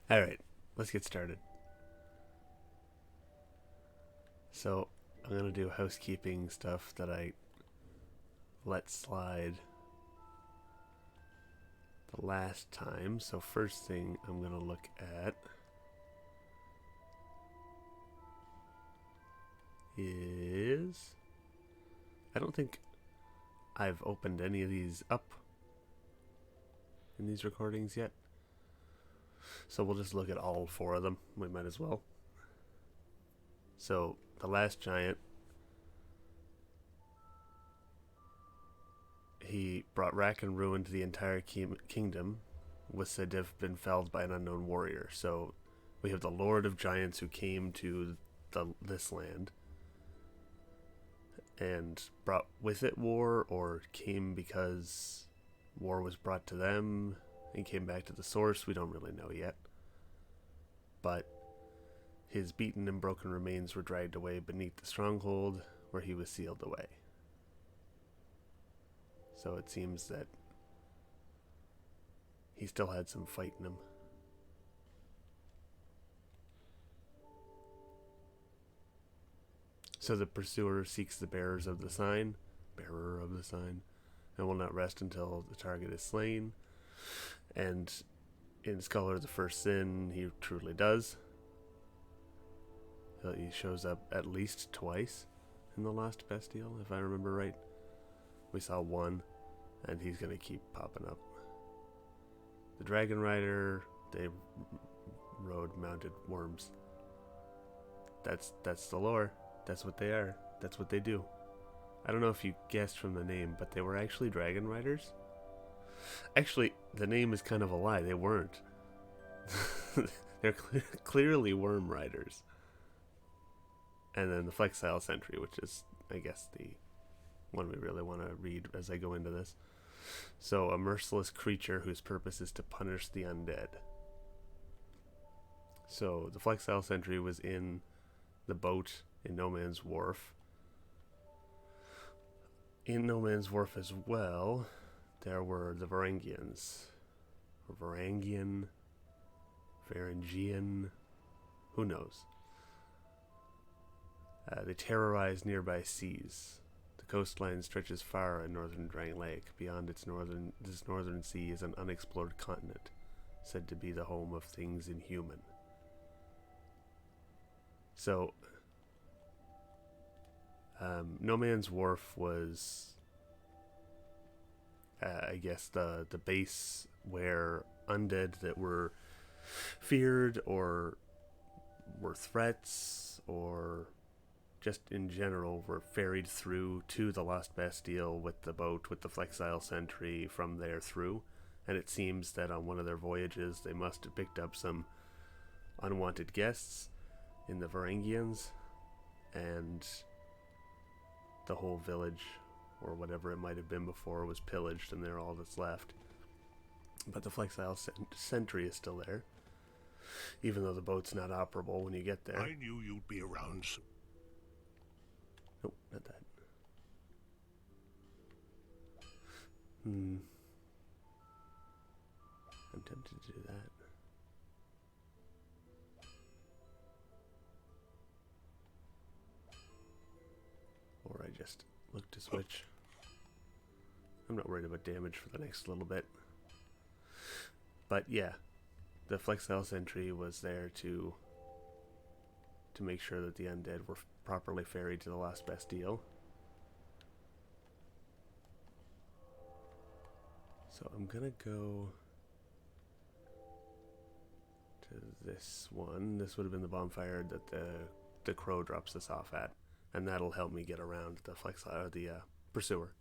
Alright, let's get started. So, I'm gonna do housekeeping stuff that I let slide the last time. So, first thing I'm gonna look at is. I don't think I've opened any of these up in these recordings yet. So, we'll just look at all four of them. We might as well. So, the last giant, he brought rack and ruin to the entire kingdom, was said to have been felled by an unknown warrior. So we have the Lord of Giants who came to this land and brought with it war, or came because war was brought to them and came back to the source. We don't really know yet. But his beaten and broken remains were dragged away beneath the stronghold where he was sealed away. So it seems that he still had some fight in him. So the pursuer seeks the bearer of the sign, and will not rest until the target is slain. And in Scholar of the First Sin, he truly does. He shows up at least twice in the Lost Bastille, if I remember right. We saw one, and he's going to keep popping up. The Dragon Rider, they rode mounted worms. That's the lore. That's what they are. That's what they do. I don't know if you guessed from the name, but they were actually Dragon Riders. Actually, the name is kind of a lie. They weren't. They're clearly Worm Riders. And then the Flexile Sentry, which is, I guess, the one we really want to read as I go into this. So, a merciless creature whose purpose is to punish the undead. So, the Flexile Sentry was in the boat in No Man's Wharf. In No Man's Wharf as well, there were the Varangians. Or Varangian, who knows? They terrorize nearby seas. The coastline stretches far in northern Drang Lake. Beyond this northern sea is an unexplored continent, said to be the home of things inhuman. So, No Man's Wharf was, I guess, the base where undead that were feared or were threats or just in general were ferried through to the Lost Bastille with the boat, with the Flexile Sentry from there through. And it seems that on one of their voyages they must have picked up some unwanted guests in the Varangians, and the whole village, or whatever it might have been before, was pillaged, and they're all that's left. But the Flexile Sentry is still there, even though the boat's not operable when you get there. I knew you'd be around. Nope, not that. I'm tempted to do that. Or I just look to switch. I'm not worried about damage for the next little bit. But yeah, the Flexile Sentry was there to make sure that the undead were properly ferried to the Lost Bastille. So I'm gonna go to this one. This would have been the bonfire that the crow drops us off at, and that'll help me get around the Flexile, the pursuer,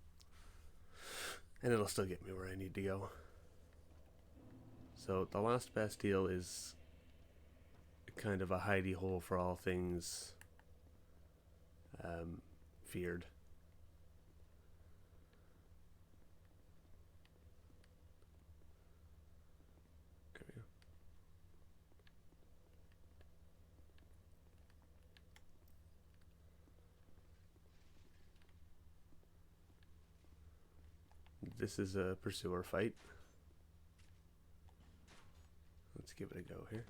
and it'll still get me where I need to go. So the Lost Bastille is kind of a hidey hole for all things feared. There we go. This is a pursuer fight. Let's give it a go here.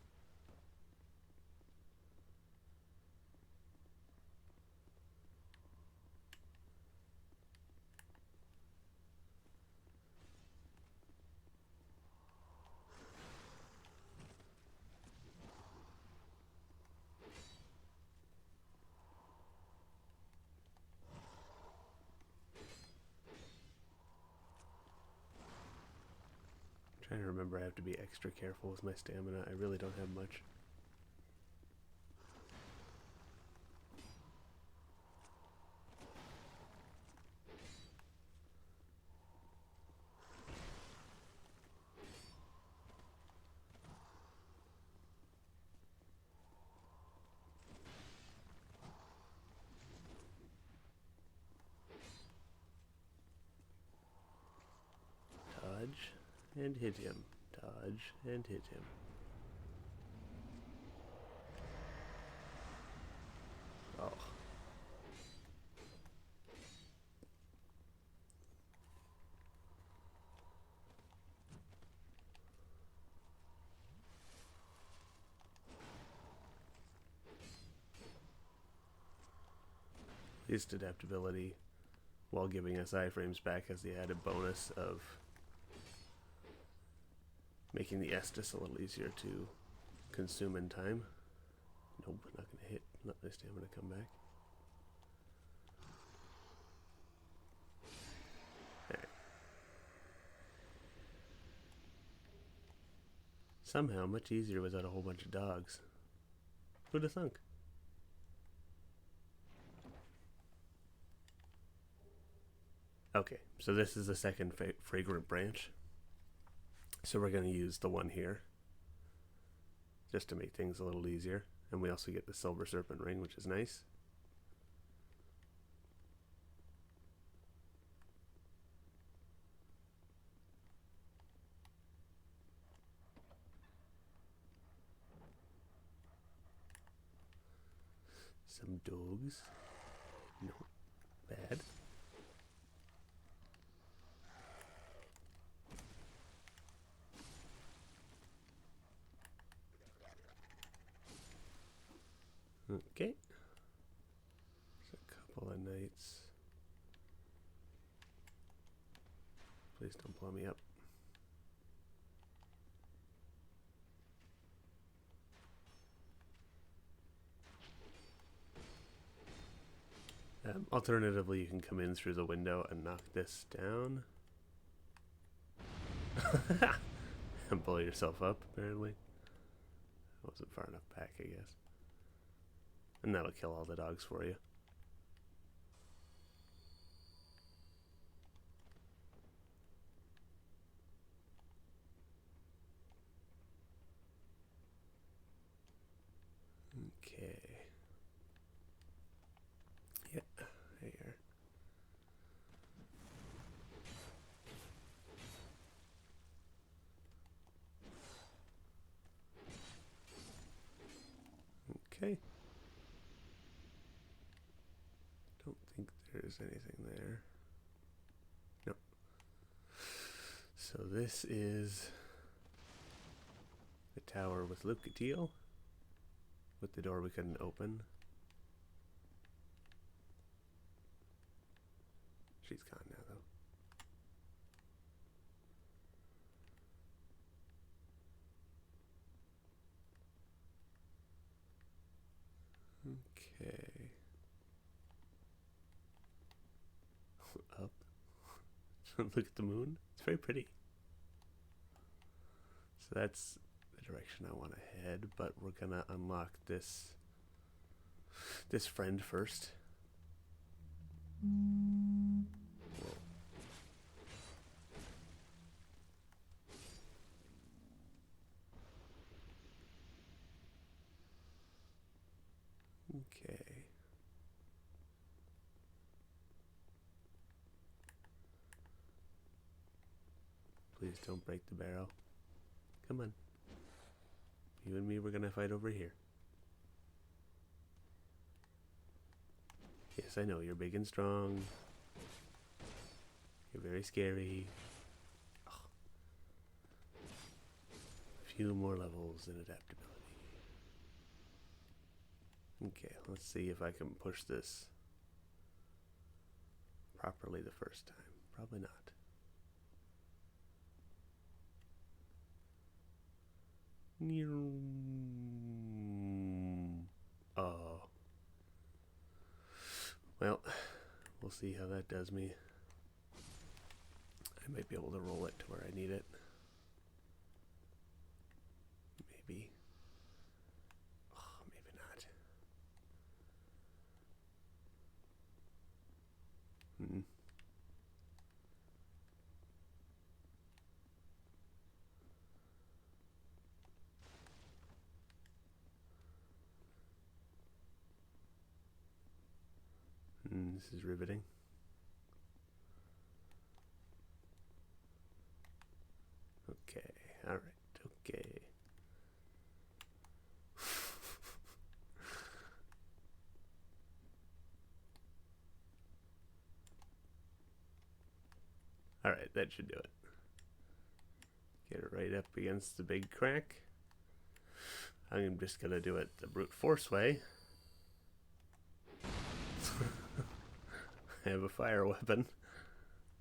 Trying to remember I have to be extra careful with my stamina. I really don't have much. Dodge and hit him. Dodge and hit him. Oh. Least adaptability while giving us iframes back has the added bonus of making the Estus a little easier to consume in time. Nope, not gonna hit. Let my stamina come back. There. Somehow, much easier without a whole bunch of dogs. Who'd have thunk? Okay, so this is the second fragrant branch. So we're going to use the one here just to make things a little easier. And we also get the silver serpent ring, which is nice. Some dogs. No, bad. Okay. There's a couple of knights. Please don't blow me up. Alternatively, you can come in through the window and knock this down. And blow yourself up, apparently. I wasn't far enough back, I guess. And that'll kill all the dogs for you. Okay. Yeah, there you are. Okay. Don't think there's anything there. No. So this is the tower with Lucatiel, with the door we couldn't open. She's gone now, though. Okay. Up. Look at the moon. It's very pretty. So that's the direction I want to head, but we're gonna unlock this friend first. Whoa. Okay. Please don't break the barrel. Come on. You and me, we're gonna fight over here. Yes, I know, you're big and strong. You're very scary. Oh. few more levels in adaptability. Okay, let's see if I can push this properly the first time. Probably not. Oh. Well, we'll see how that does me. I might be able to roll it to where I need it. Maybe. Oh, maybe not. This is riveting. Okay, alright, okay. Alright, that should do it. Get it right up against the big crack. I'm just gonna do it the brute force way. I have a fire weapon.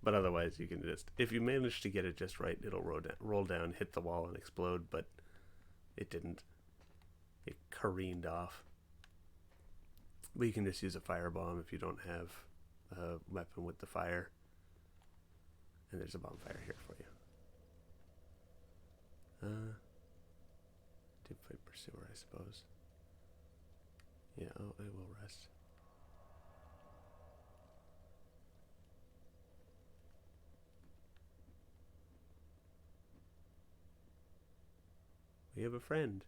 But otherwise, you can just, if you manage to get it just right, it'll roll down, hit the wall, and explode, but it didn't. It careened off. But you can just use a firebomb if you don't have a weapon with the fire. And there's a bonfire here for you. Tip fight pursuer, I suppose. Yeah, oh, I will rest. We have a friend.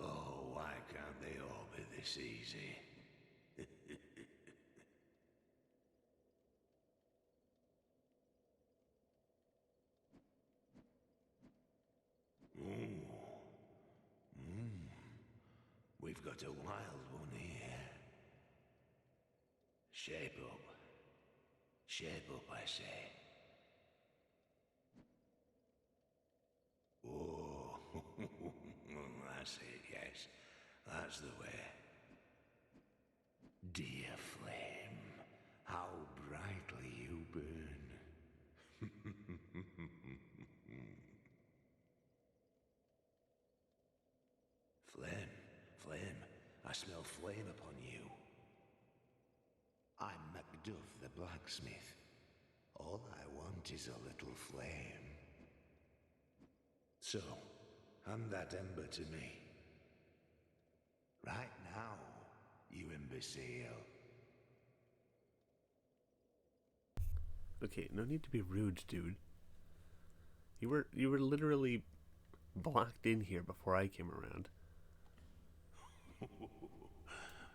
Oh, why can't they all be this easy? We've got a wild one here. Shape up. Shape up, I say. Oh, that's it, yes. That's the way. Dear flame, how brightly you burn. Flame, I smell flame upon you. I'm Macduff the blacksmith. All I want is a little flame. So, hand that ember to me. Right now, you imbecile. Okay, no need to be rude, dude. You were literally blocked in here before I came around.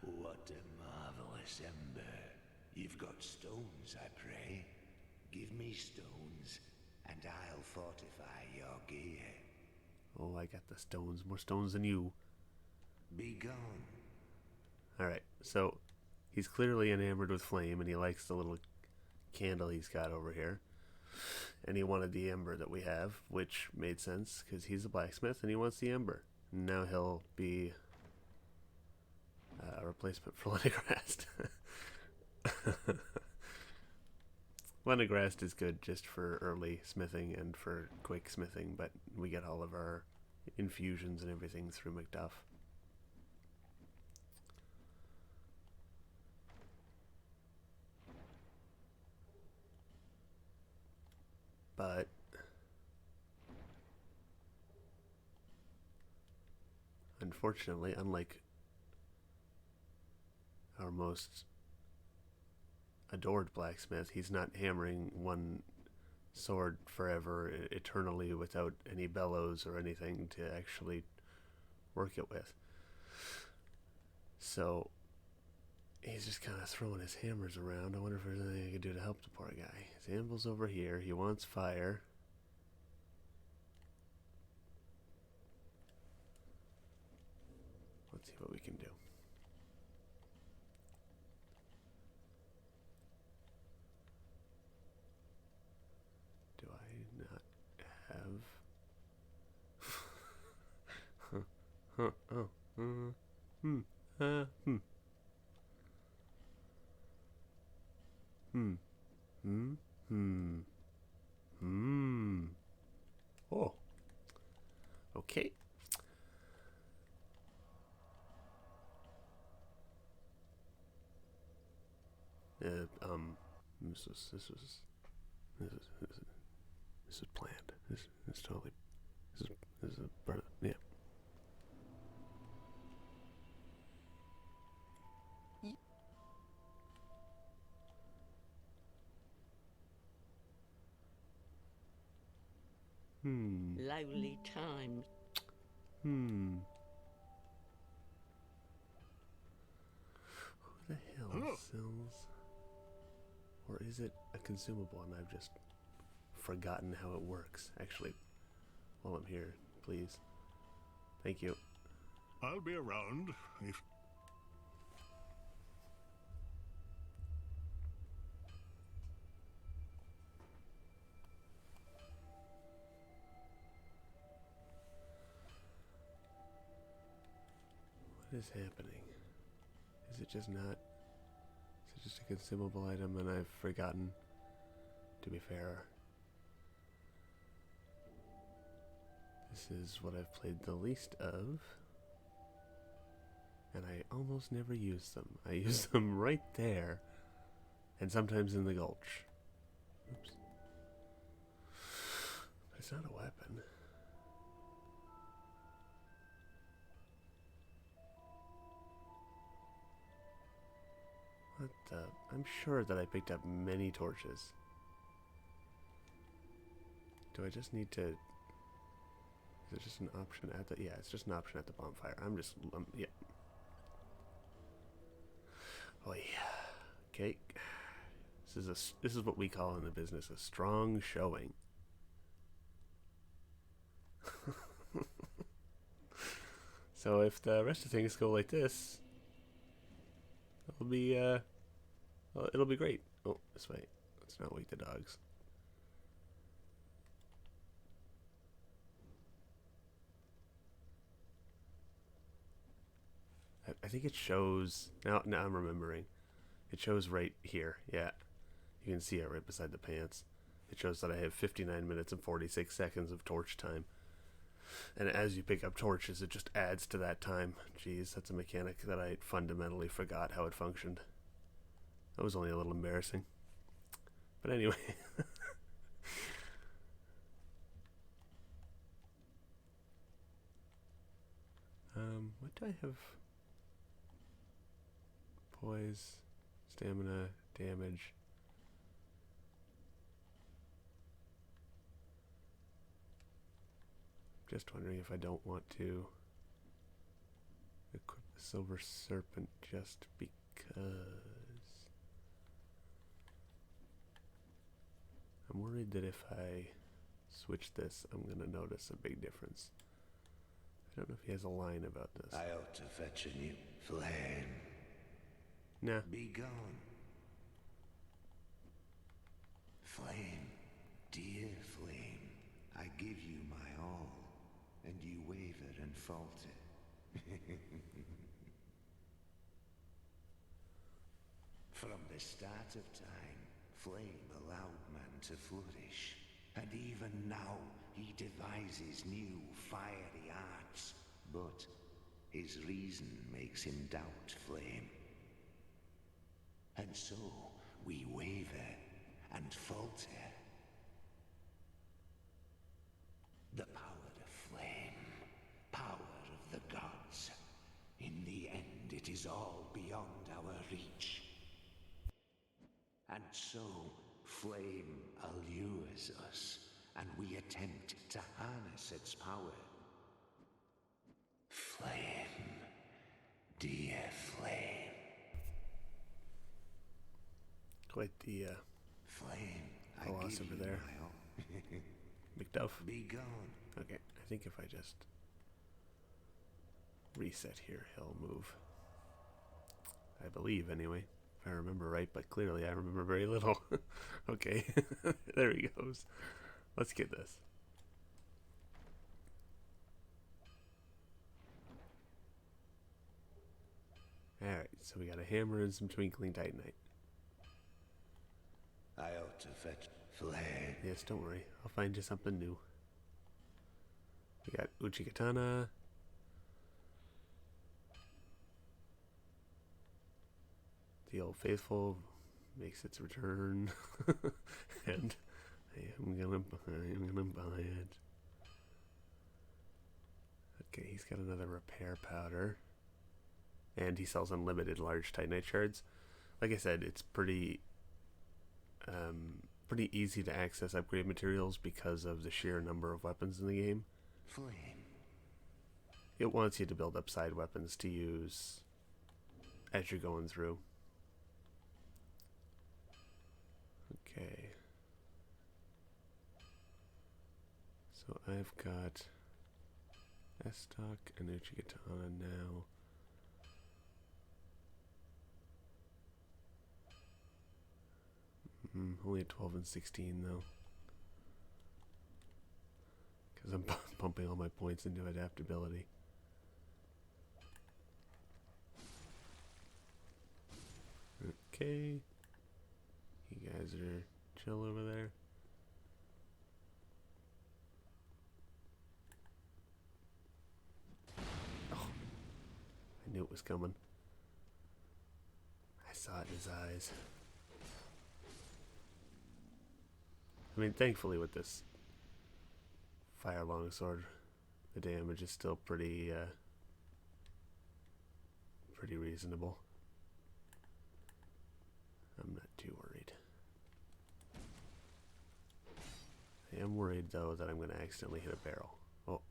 What a marvelous ember. You've got stones, I pray. Give me stones, and I'll fortify your gear. Oh, I got the stones. More stones than you. Be gone. Alright, so he's clearly enamored with flame, and he likes the little candle he's got over here. And he wanted the ember that we have, which made sense, because he's a blacksmith, and he wants the ember. Now he'll be a replacement for Lenegrast. Lenegrast is good just for early smithing and for quick smithing, but we get all of our infusions and everything through Macduff. But unfortunately, unlike our most adored blacksmith, he's not hammering one sword forever, eternally, without any bellows or anything to actually work it with. So he's just kind of throwing his hammers around. I wonder if there's anything I could do to help the poor guy. His anvil's over here. He wants fire. Let's see what we can do. Huh. Oh. Hmm. Hmm. Hmm. Hmm. Hmm. Hmm. Oh. Okay. This was this was this is this is planned. This is totally this is a part of, yeah. Hmm. Lonely times. Hmm. Who the hell sells? Or is it a consumable and I've just forgotten how it works? Actually, while I'm here, please. Thank you. I'll be around if... What is happening? Is it just not? Is it just a consumable item and I've forgotten? To be fair, this is what I've played the least of. And I almost never use them. I use them right there. And sometimes in the gulch. Oops. But it's not a weapon. What the? I'm sure that I picked up many torches. Do I just need to... Is it just an option at the... Yeah, it's just an option at the bonfire. Yeah. Oh yeah. Okay. This is what we call in the business a strong showing. So if the rest of things go like this, it'll be great. Oh, this way. Let's not wake the dogs. I think it shows now. Now I'm remembering. It shows right here. Yeah, you can see it right beside the pants. It shows that I have 59 minutes and 46 seconds of torch time. And as you pick up torches, it just adds to that time. Jeez, that's a mechanic that I fundamentally forgot how it functioned. That was only a little embarrassing. But anyway. What do I have? Poise, stamina, damage. Just wondering if I don't want to equip the Silver Serpent just because. I'm worried that if I switch this, I'm going to notice a big difference. I don't know if he has a line about this. I ought to fetch a new flame. Nah. Be gone. Flame, dear flame, I give you my all, and you waver and falter. From the start of time, flame allowed man to flourish, and even now he devises new fiery arts, but his reason makes him doubt flame. And so we waver and falter. The power of flame, power of the gods. In the end, it is all beyond our reach. And so, flame allures us, and we attempt to harness its power. Flame, dear flame. Quite the Flame, I philosopher give you there. my all. McDuff. Be gone. Okay, I think if I just reset here, he'll move. I believe, anyway. If I remember right, but clearly I remember very little. Okay, there he goes. Let's get this. Alright, so we got a hammer and some twinkling titanite. I ought to fetch flame. Yes, don't worry. I'll find you something new. We got Uchikatana. The Old Faithful makes its return. And I'm gonna buy it. Okay, he's got another repair powder. And he sells unlimited large titanite shards. Like I said, it's pretty easy to access upgrade materials because of the sheer number of weapons in the game. Flame. It wants you to build up side weapons to use as you're going through. Okay. So I've got Estoc and Uchikatana now. Only at 12 and 16 though. Because I'm pumping all my points into adaptability. Okay. You guys are chill over there. Oh, I knew it was coming. I saw it in his eyes. I mean, thankfully with this fire longsword, the damage is still pretty reasonable. I'm not too worried. I am worried though that I'm going to accidentally hit a barrel. Oh.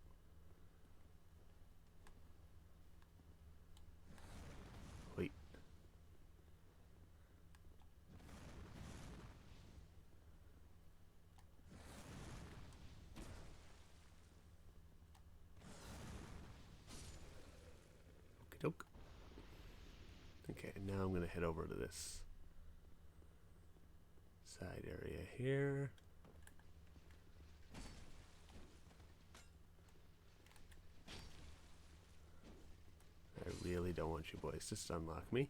Wait. Okie doke. Okay, now I'm going to head over to this side area here. I really don't want you boys to stunlock me.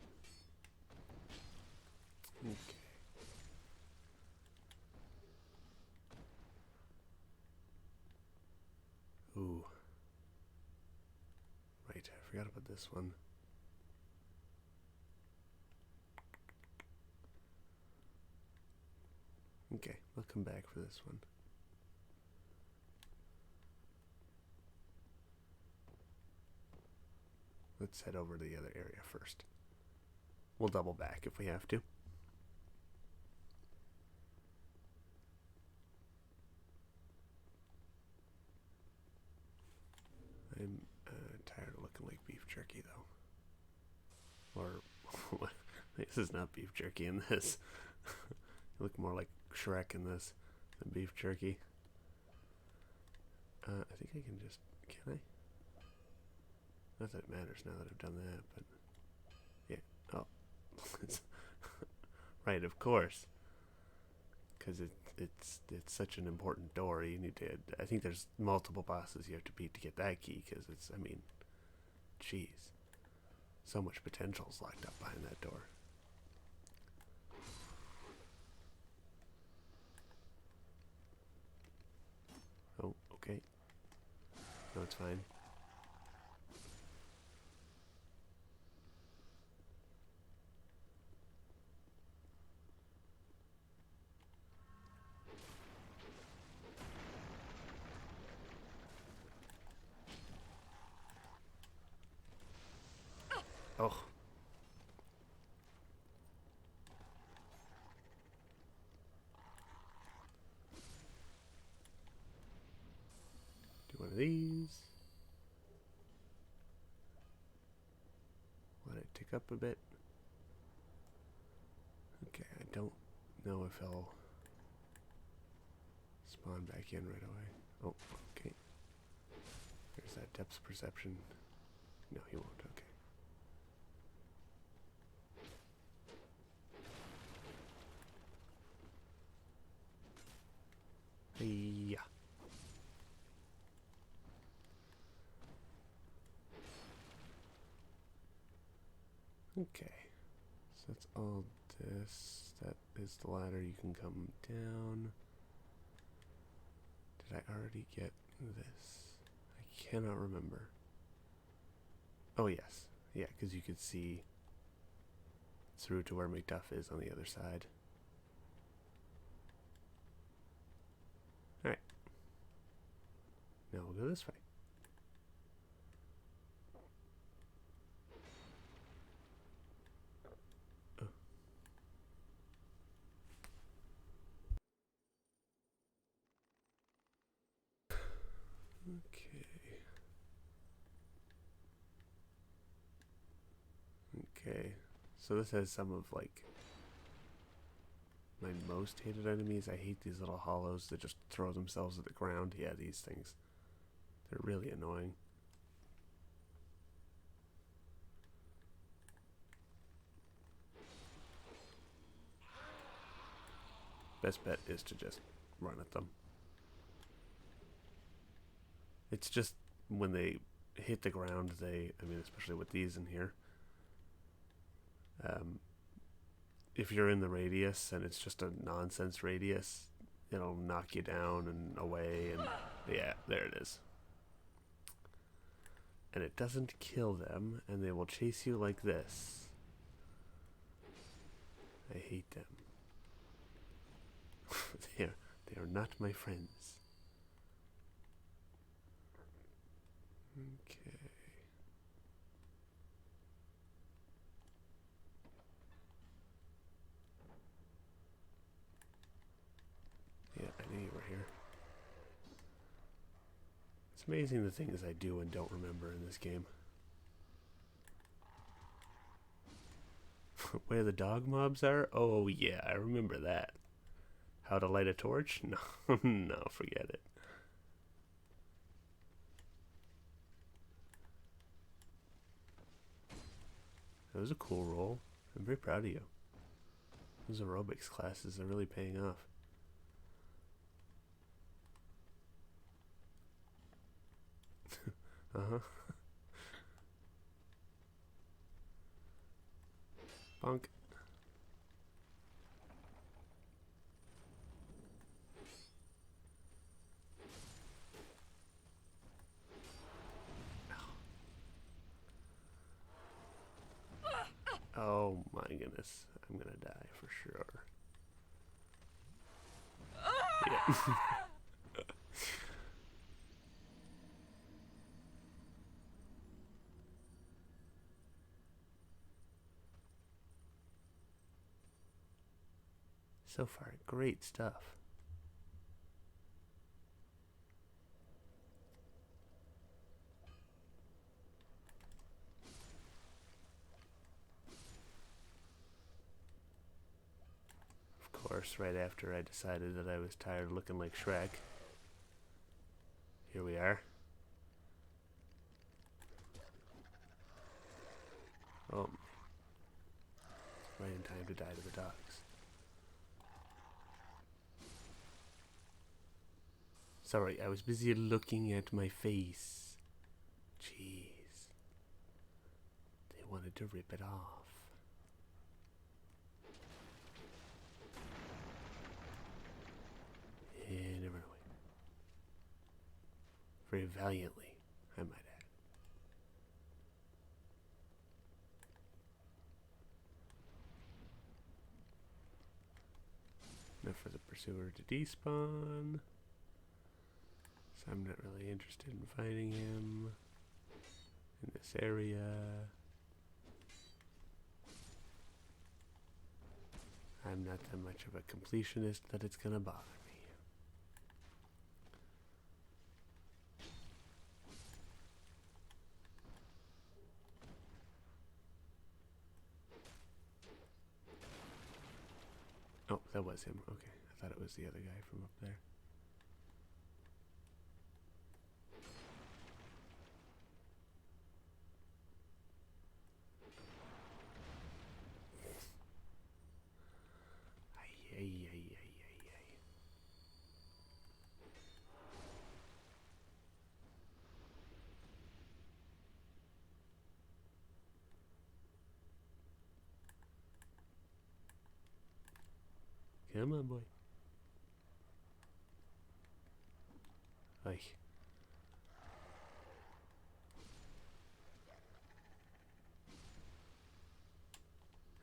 Okay. Ooh. Right, I forgot about this one. Okay, I'll come back for this one. Let's head over to the other area first. We'll double back if we have to. I'm tired of looking like beef jerky, though. Or, this is not beef jerky in this. You look more like Shrek in this than beef jerky. I think I can just... Can I? Not that it matters now that I've done that, but... Yeah. Oh. Right, of course. Because it's such an important door. You need to... I think there's multiple bosses you have to beat to get that key, because it's... I mean... Jeez. So much potential's locked up behind that door. Oh, okay. No, it's fine. Oh. Do one of these. Let it tick up a bit. Okay, I don't know if I'll spawn back in right away. Oh, okay. There's that depth perception. No, he won't. Okay. Yeah. Okay. So that's all this. That is the ladder. You can come down. Did I already get this? I cannot remember. Oh, yes. Yeah, because you could see through to where McDuff is on the other side. Alright. Now we'll go this way. Oh. Okay. Okay. So this has some of, like, my most hated enemies. I hate these little hollows that just throw themselves at the ground. Yeah, these things. They're really annoying. Best bet is to just run at them. It's just when they hit the ground, I mean, especially with these in here, if you're in the radius and it's just a nonsense radius, it'll knock you down and away, and yeah, there it is. And it doesn't kill them, and they will chase you like this. I hate them. they are not my friends. Okay. Yeah, I knew you were here. It's amazing the things I do and don't remember in this game. Where the dog mobs are? Oh yeah, I remember that. How to light a torch? No, no, forget it. That was a cool role. I'm very proud of you. Those aerobics classes are really paying off. Uh-huh. Bonk. Oh my goodness. I'm gonna die for sure. Yeah. So far, great stuff. Of course, right after I decided that I was tired of looking like Shrek. Here we are. Oh, right in time to die to the dogs. Sorry, I was busy looking at my face. Jeez. They wanted to rip it off. And it ran away. Very valiantly, I might add. Enough for the pursuer to despawn. So I'm not really interested in fighting him in this area. I'm not that much of a completionist that it's gonna bother me. Oh, that was him. Okay, I thought it was the other guy from up there. Ay, ay, ay, ay, ay, ay. Come on, boy. Ay.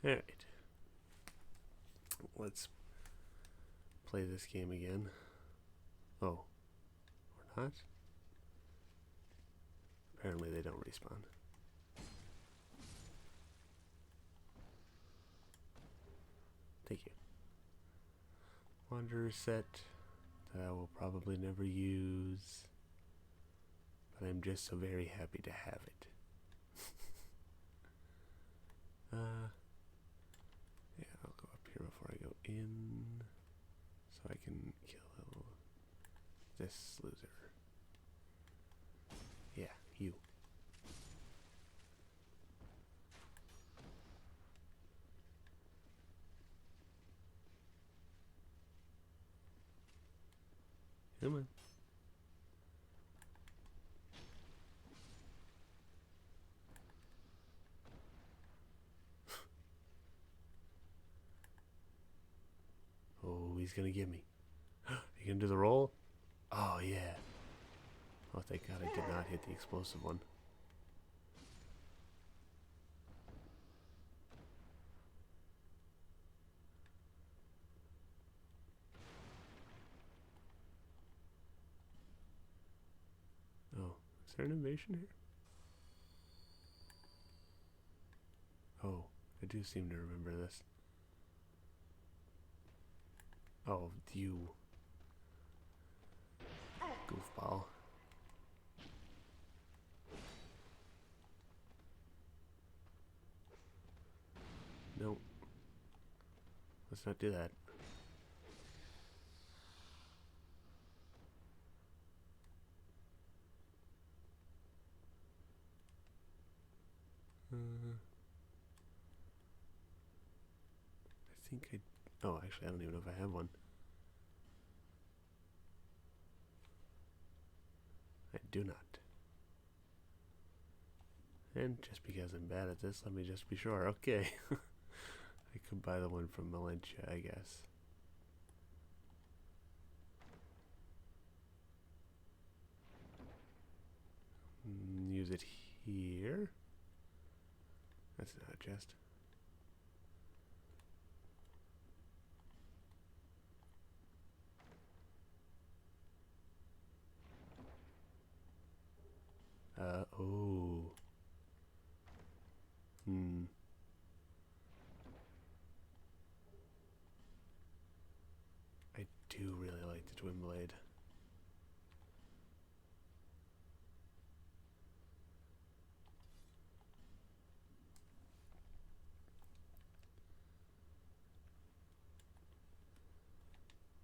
Alright. Let's play this game again. Oh. Or not? Apparently they don't respawn. Thank you. Wanderer set that I will probably never use, but I'm just so very happy to have it. Yeah, I'll go up here before I go in, so I can kill this loser. Yeah, you. Come on. Oh, he's gonna get me. You gonna do the roll? Oh, yeah. Oh, thank God I did not hit the explosive one. Oh, is there an invasion here? Oh, I do seem to remember this. Oh, you. Goofball. No. Let's not do that. I think I... Oh, actually, I don't even know if I have one. I do not. And just because I'm bad at this, let me just be sure. Okay. I could buy the one from Valencia, I guess. Use it here. That's not a chest. Oh. I do really like the twin blade.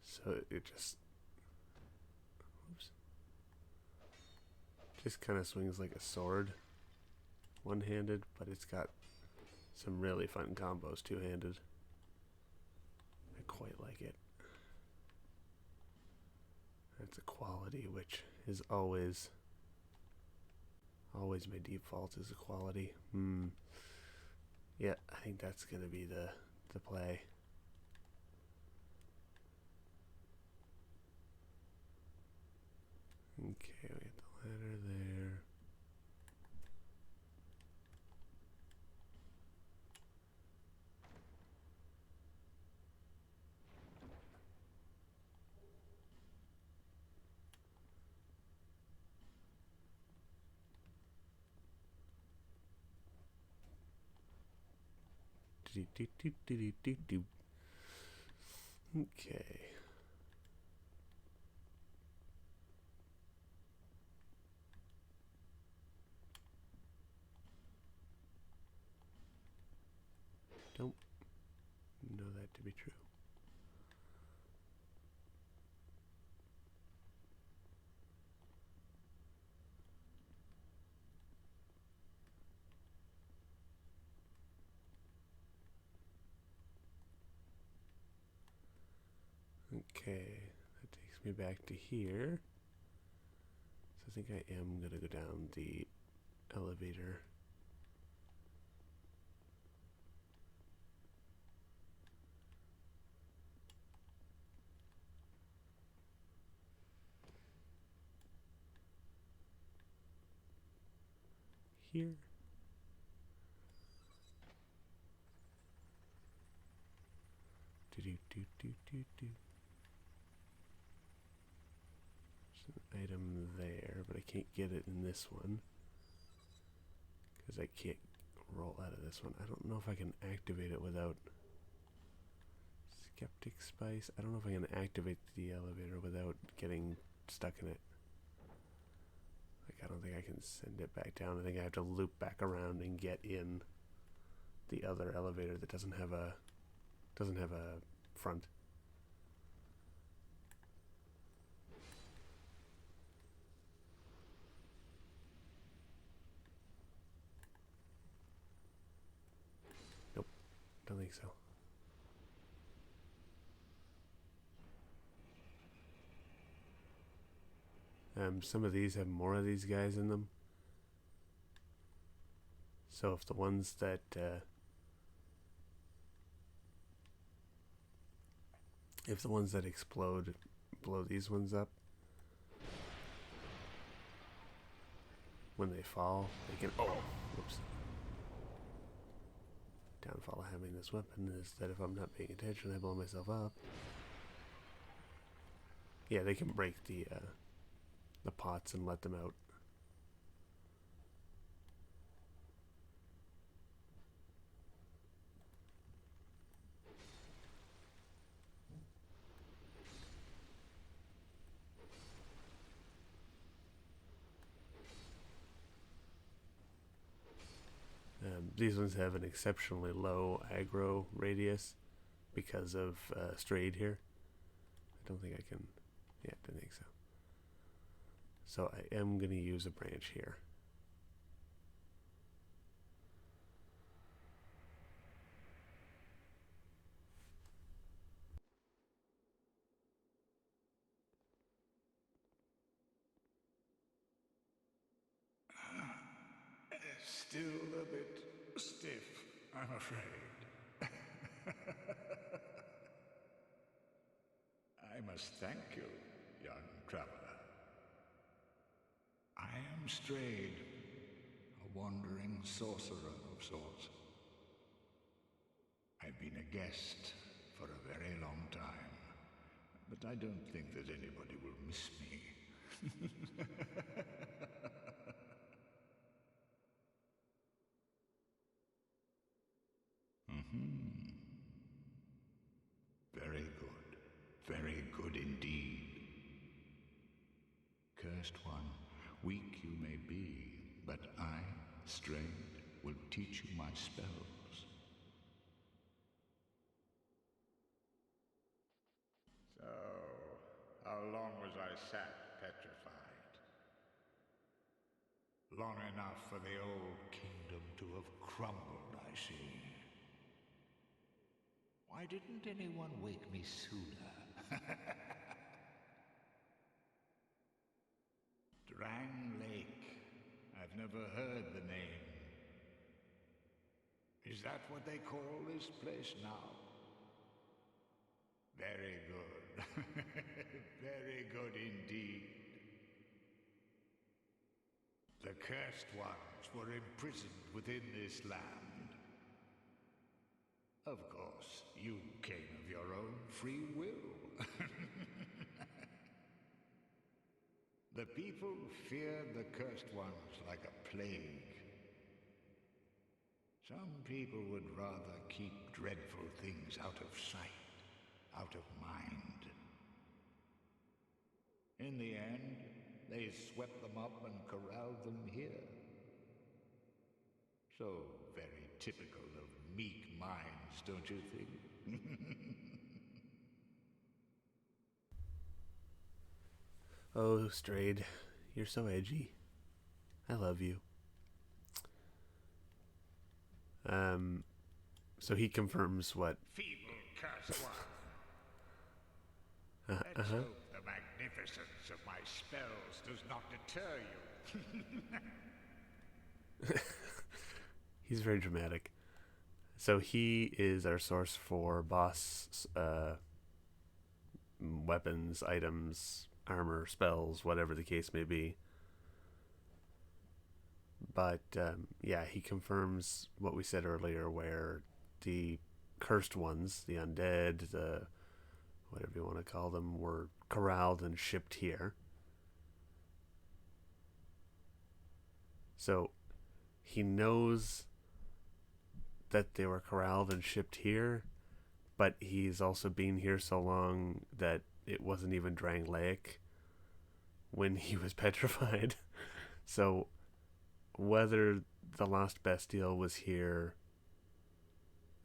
So it just kind of swings like a sword, one-handed, but it's got some really fun combos two-handed. I quite like it. That's a quality, which is always my default is a quality. Yeah, I think that's gonna be the play. Okay, we get the ladder there. Okay. Don't know that to be true. Okay, that takes me back to here. So I think I am gonna go down the elevator. here. Do. There's an item there, but I can't get it in this one because I can't roll out of this one. I don't know if I can activate it without Skeptic Spice. I don't know if I can activate the elevator without getting stuck in it. Like, I don't think I can send it back down. I think I have to loop back around and get in the other elevator that doesn't have a front. Nope, don't think so. Some of these have more of these guys in them. So if the ones that explode blow these ones up, when they fall, they can. Oh, whoops. Downfall of having this weapon is that if I'm not paying attention, I blow myself up. Yeah, they can break the pots and let them out. These ones have an exceptionally low aggro radius because of strayed here. I don't think I can. Yeah, I don't think so. So I am going to use a branch here. Still a bit stiff, I'm afraid. I must thank you, young traveler. I am Strayed, a wandering sorcerer of sorts. I've been a guest for a very long time, but I don't think that anybody will miss me. Very good indeed. Cursed one, weak you may be, but I, Strayed, will teach you my spells. So, how long was I sat petrified? Long enough for the old kingdom to have crumbled, I see. Why didn't anyone wake me sooner? Drang Lake. I've never heard the name. Is that what they call this place now? Very good. Very good indeed. The cursed ones were imprisoned within this land. Of course, you came of your own free will. The people fear the cursed ones like a plague. Some people would rather keep dreadful things out of sight, out of mind. In the end, they swept them up and corralled them here. So very typical of meek minds, don't you think? Oh, Strayed, you're so edgy. I love you. So he confirms what? Feeble cursed one. Let's hope the magnificence of my spells does not deter you. He's very dramatic. So he is our source for boss weapons, items, armor, spells, whatever the case may be. But yeah, he confirms what we said earlier, where the cursed ones, the undead, the whatever you want to call them, were corralled and shipped here. So he knows that they were corralled and shipped here, but he's also been here so long that it wasn't even Drangleic when he was petrified. So whether the Lost Bestial was here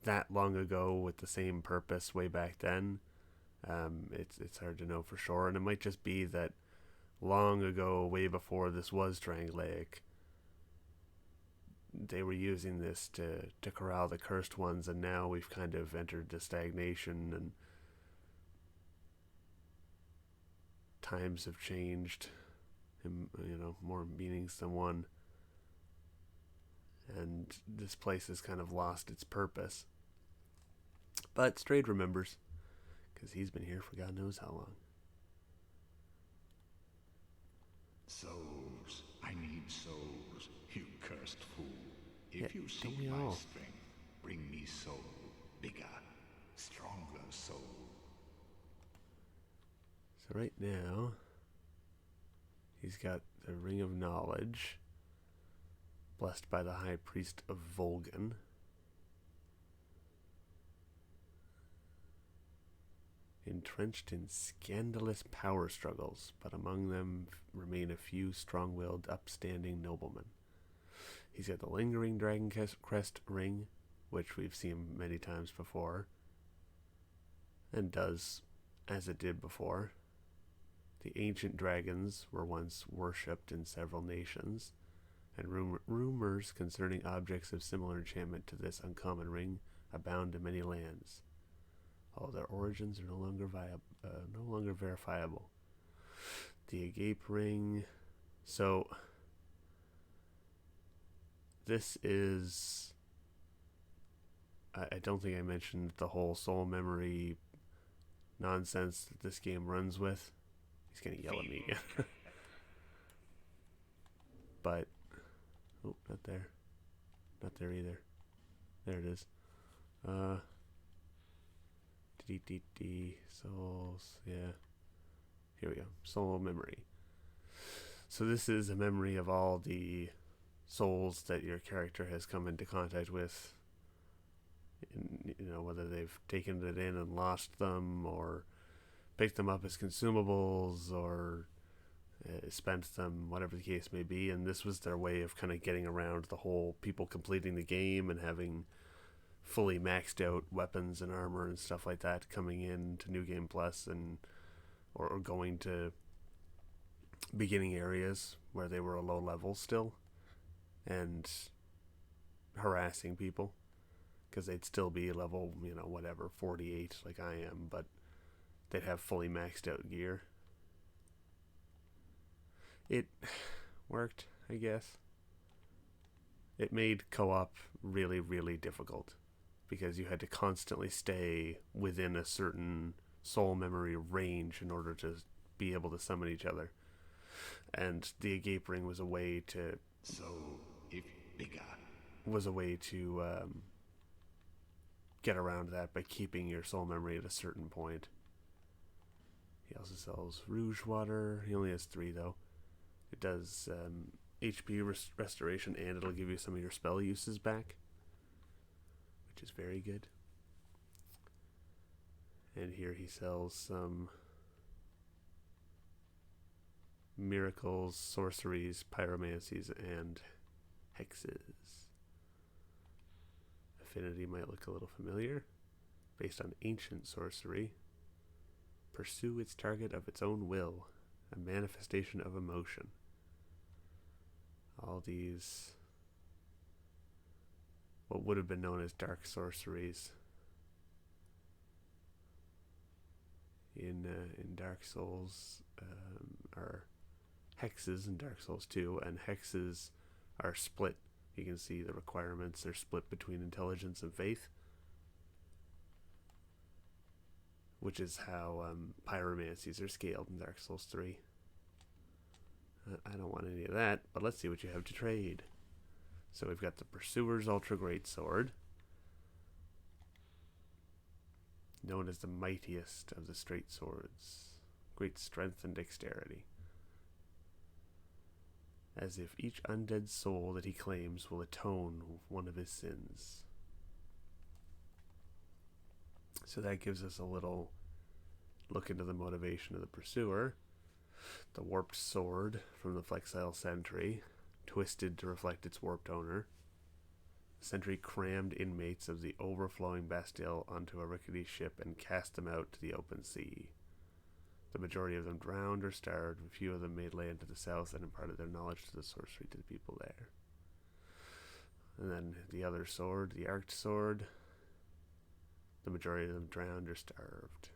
that long ago with the same purpose way back then, it's hard to know for sure. And it might just be that long ago, way before this was Drangleic, they were using this to corral the cursed ones, and now we've kind of entered the stagnation, and times have changed, and more meanings than one, and this place has kind of lost its purpose. But Strayed remembers, because he's been here for God knows how long. Souls. I need souls, you cursed fool. If Yeah, you seek we my all? strength, bring me soul. Bigger, stronger soul. So right now, he's got the Ring of Knowledge, blessed by the High Priest of Volgan. Entrenched in scandalous power struggles, but among them remain a few strong-willed, upstanding noblemen. He's got the Lingering Dragon Crest Ring, which we've seen many times before, and does as it did before. The ancient dragons were once worshipped in several nations, and rumors concerning objects of similar enchantment to this uncommon ring abound in many lands. All their origins are no longer verifiable. The Agape Ring. So this is. I don't think I mentioned the whole soul memory nonsense that this game runs with. He's gonna yell at me again. But not there. Not there either. There it is. Souls, yeah. Here we go. Soul memory. So this is a memory of all the souls that your character has come into contact with. Whether they've taken it in and lost them, or picked them up as consumables, or spent them, whatever the case may be. And this was their way of kind of getting around the whole people completing the game and having fully maxed out weapons and armor and stuff like that coming in to New Game Plus, and or going to beginning areas where they were a low level still and harassing people, because they'd still be level 48 like I am, but they'd have fully maxed out gear. It worked, I guess. It made co-op really, really difficult, because you had to constantly stay within a certain soul memory range in order to be able to summon each other. And the Agape Ring was a way to get around that by keeping your soul memory at a certain point. He also sells Rouge Water. He only has 3 though. It does HP restoration, and it'll give you some of your spell uses back, which is very good. And here he sells some miracles, sorceries, pyromancies, and hexes. Affinity might look a little familiar. Based on ancient sorcery. Pursue its target of its own will, a manifestation of emotion. All these, what would have been known as dark sorceries in Dark Souls, are hexes in Dark Souls 2, and hexes are split. You can see the requirements are split between intelligence and faith, which is how pyromancies are scaled in Dark Souls 3. I don't want any of that, but let's see what you have to trade. So we've got the Pursuer's Ultra Great Sword, known as the mightiest of the straight swords, great strength and dexterity. As if each undead soul that he claims will atone one of his sins. So that gives us a little look into the motivation of the Pursuer. The warped sword from the Flexile Sentry, twisted to reflect its warped owner. The Sentry crammed inmates of the overflowing Bastille onto a rickety ship and cast them out to the open sea. The majority of them drowned or starved, a few of them made land to the south and imparted their knowledge to the sorcery to the people there. And then the other sword, the Arced Sword, the majority of them drowned or starved.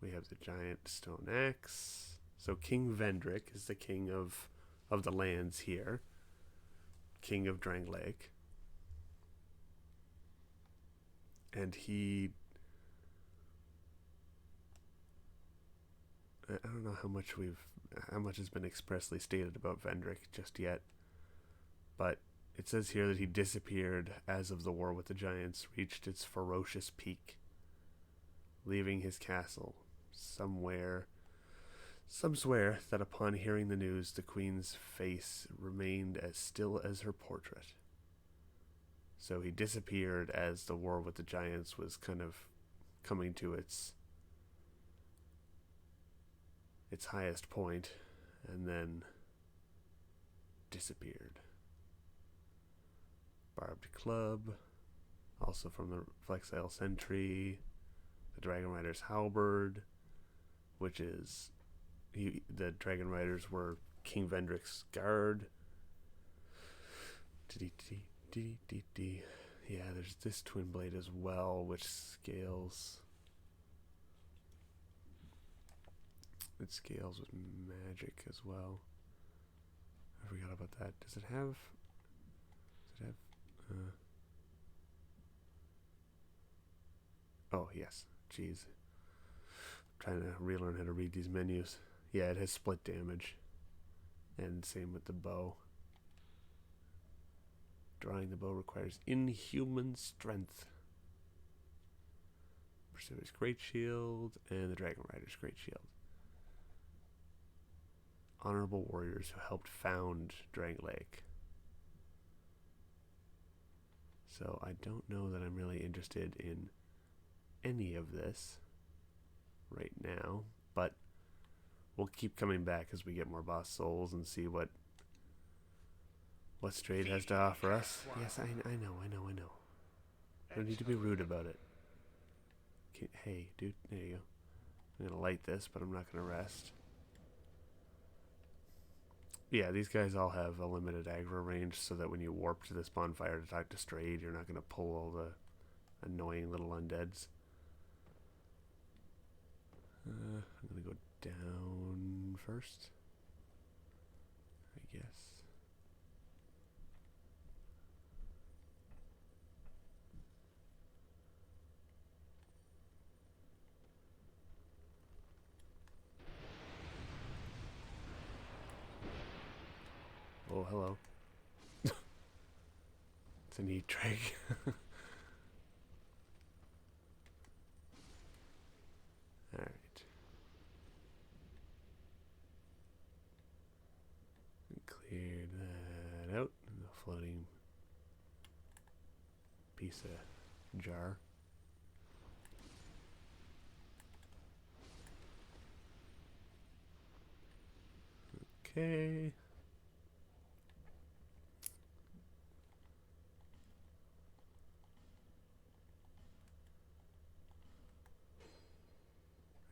We have the giant stone axe. So King Vendrick is the king of the lands here. King of Drangleic. And I don't know how much has been expressly stated about Vendrick just yet. But it says here that he disappeared as of the war with the giants reached its ferocious peak, leaving his castle. Some swear that upon hearing the news, the queen's face remained as still as her portrait. So he disappeared as the war with the giants was kind of coming to its highest point, and then disappeared. Barbed club, also from the Flexile Sentry, the Dragon Rider's halberd, which is the Dragon Riders were King Vendrick's guard. Yeah, there's this twin blade as well, which scales. It scales with magic as well. I forgot about that. Does it have? Oh yes. Jeez. Trying to relearn how to read these menus. Yeah, it has split damage. And same with the bow. Drawing the bow requires inhuman strength. Pursuer's Great Shield and the Dragon Rider's Great Shield. Honorable warriors who helped found Drangleic. So I don't know that I'm really interested in any of this right now, but we'll keep coming back as we get more boss souls and see what Straight has to offer us. Yes, I know. I don't need to be rude about it. Hey, dude, there you go. I'm gonna light this, but I'm not gonna rest. Yeah, these guys all have a limited aggro range, so that when you warp to this bonfire to talk to Strayed, you're not gonna pull all the annoying little undeads. I'm gonna go down first, I guess. Oh, hello. It's a neat trick. Alright. Cleared that out. The floating piece of jar. Okay.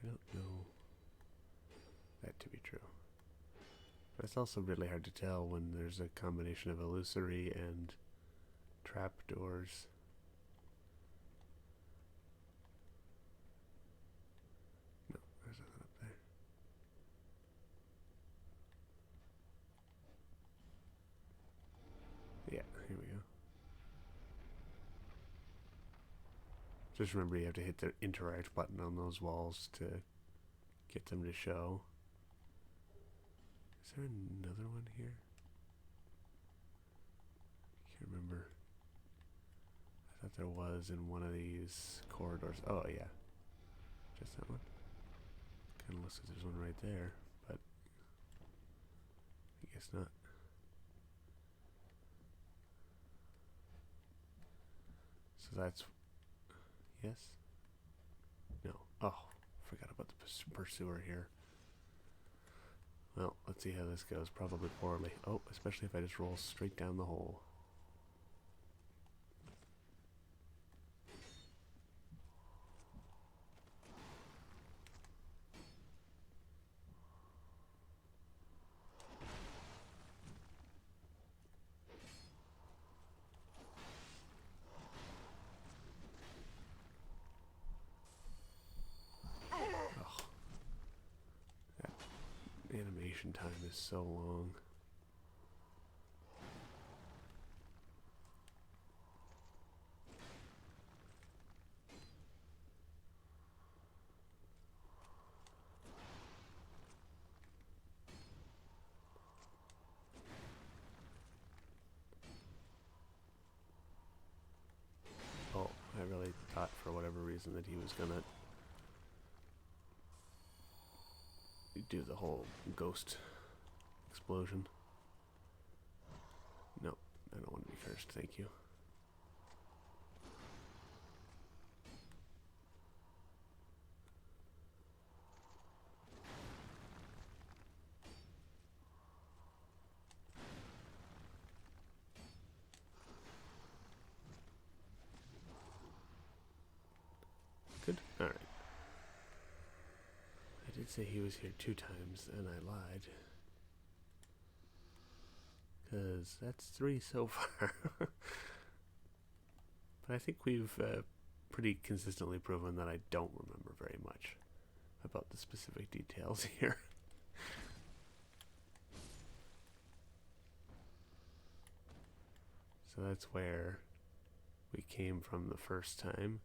I don't know that to be true. But it's also really hard to tell when there's a combination of illusory and trapdoors. No, there's nothing up there. Yeah, here we go. Just remember you have to hit the interact button on those walls to get them to show. Is there another one here? Can't remember. I thought there was in one of these corridors. Oh, yeah. Just that one. Kind of looks like there's one right there, but I guess not. So that's... Yes? No. Oh, forgot about the pursuer here. Well, let's see how this goes. Probably poorly. Oh, especially if I just roll straight down the hole. Oh, that animation time is so long. Oh, I really thought for whatever reason that he was gonna do the whole ghost explosion. No, I don't want to be cursed, thank you. Good? Alright. I did say he was here 2 times, and I lied. Because that's 3 so far. But I think we've pretty consistently proven that I don't remember very much about the specific details here. So that's where we came from the first time.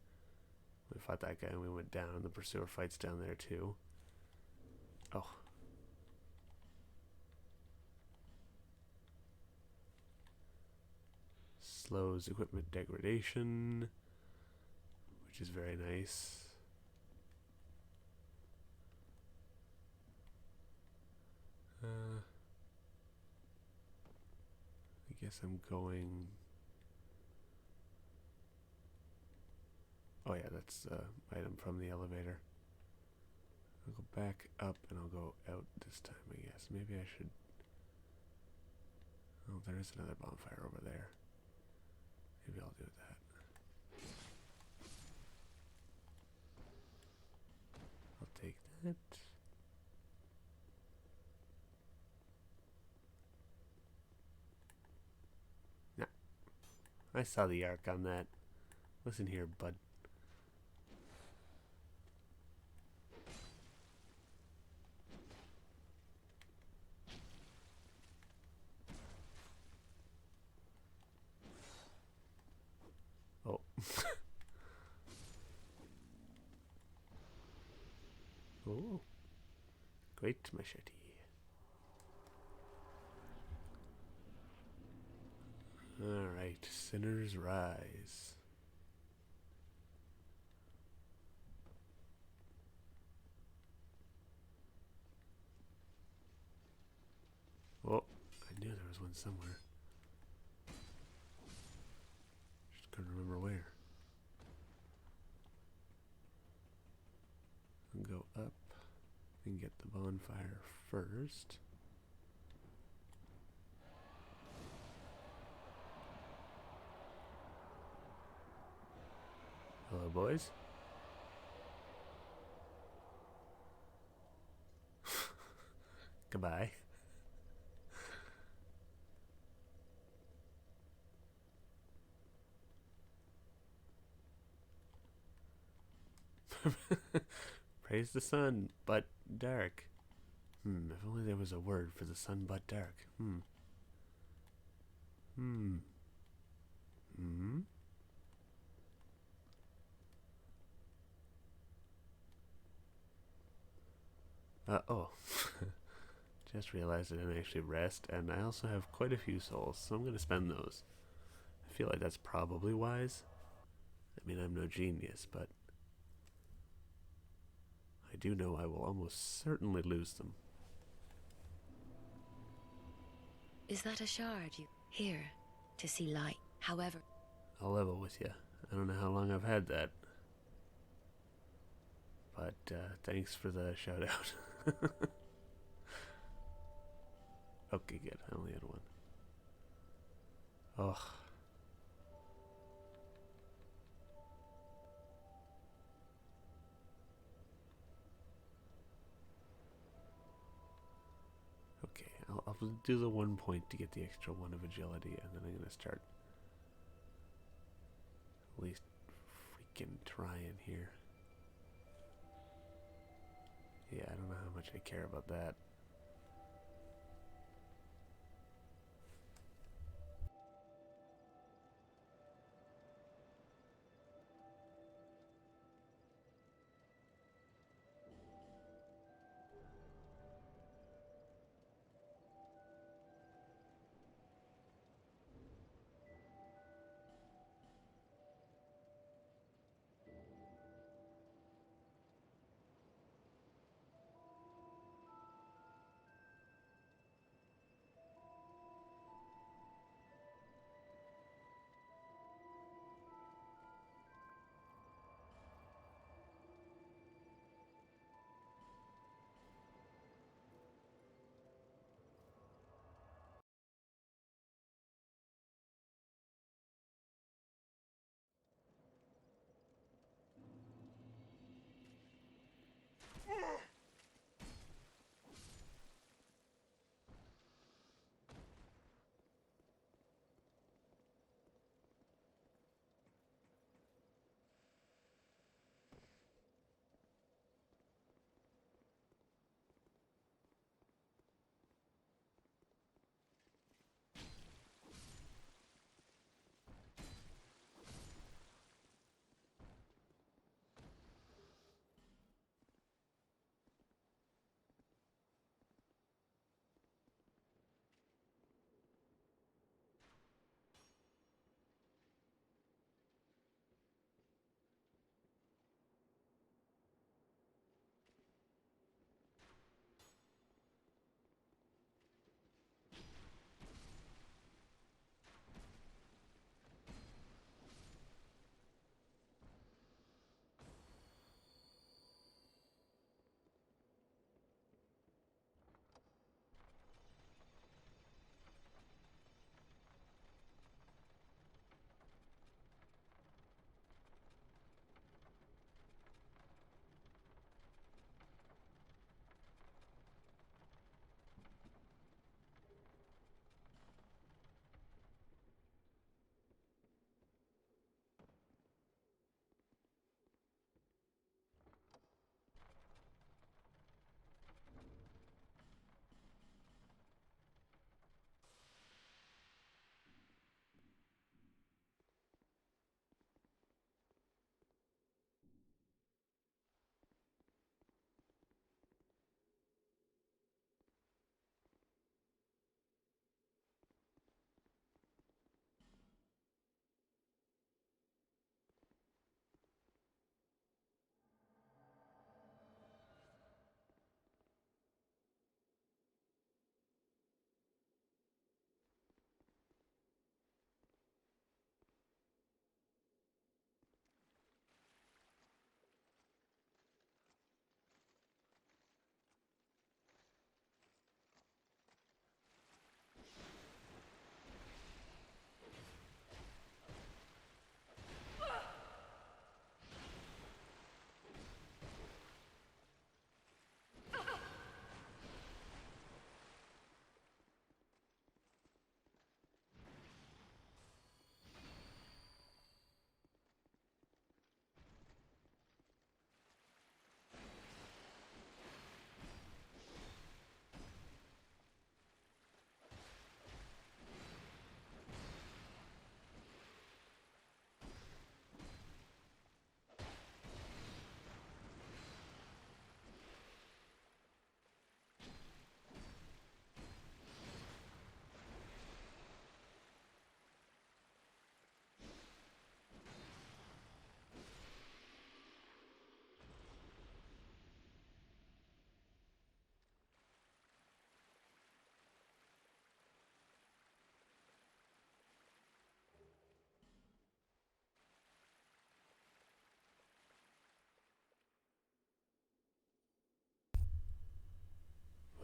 We fought that guy and we went down. The pursuer fights down there too. Oh. Slows equipment degradation, which is very nice. I guess I'm going... Oh yeah, that's the item from the elevator. I'll go back up and I'll go out this time, I guess. Maybe I should... Oh, there is another bonfire over there. Maybe I'll do that. I'll take that. Nah. I saw the arc on that. Listen here, bud. Oh. Oh. Great machete. Alright, sinners rise. Oh, I knew there was one somewhere. Just couldn't remember where. I'll go up and get the bonfire first. Hello, boys. Goodbye. Praise the sun, but dark. If only there was a word for the sun but dark. Oh. Just realized I didn't actually rest, and I also have quite a few souls, so I'm going to spend those. feel like that's probably wise. I mean, I'm no genius, but I do know I will almost certainly lose them. Is that a shard you here to see light? However, I'll level with you. I don't know how long I've had that. But thanks for the shout out. Okay, good. I only had one. Ugh. Okay, I'll do the 1 point to get the extra 1 of agility, and then I'm going to start at least freaking trying here. Yeah, I don't know how much I care about that.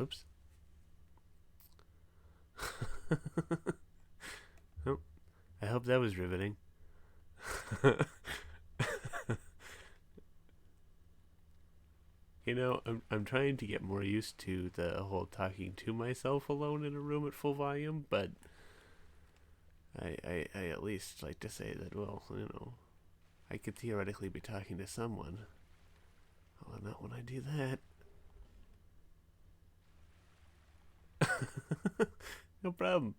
Whoops. Oh, I hope that was riveting. You know, I'm trying to get more used to the whole talking to myself alone in a room at full volume, but I at least like to say that, well, you know, I could theoretically be talking to someone. Although not when I do that. No problem.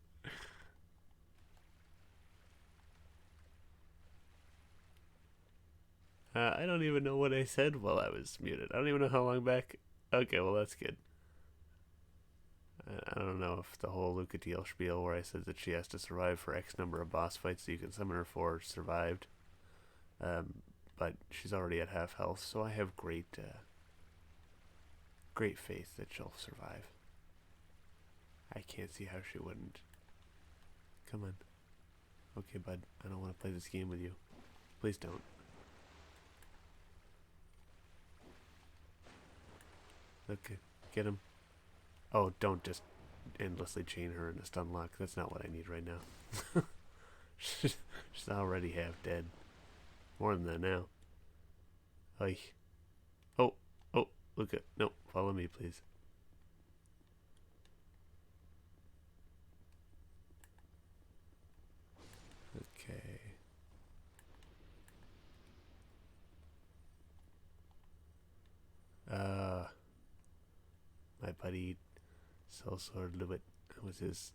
I don't even know what I said while I was muted. I don't even know how long back. Okay, well, that's good. I don't know if the whole Lucatiel spiel where I said that she has to survive for X number of boss fights that you can summon her for survived. But she's already at half health, so I have great faith that she'll survive. I can't see how she wouldn't. Come on. Okay, bud. I don't want to play this game with you. Please don't. Okay, get him. Oh, don't just endlessly chain her in a stun lock. That's not what I need right now. She's already half dead. More than that now. Ay. Oh, look at. No, follow me, please. Okay. My buddy Sellsword Luit was his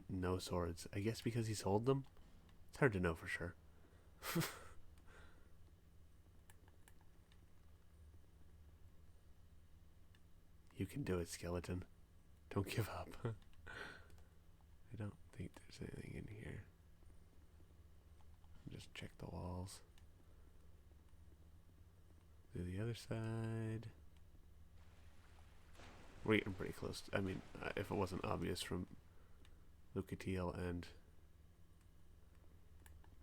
no swords. I guess because he sold them? It's hard to know for sure. You can do it, skeleton. Don't give up. I don't think there's anything in here. Just check the walls. Do the other side. We're getting pretty close. I mean, if it wasn't obvious from Lucatiel and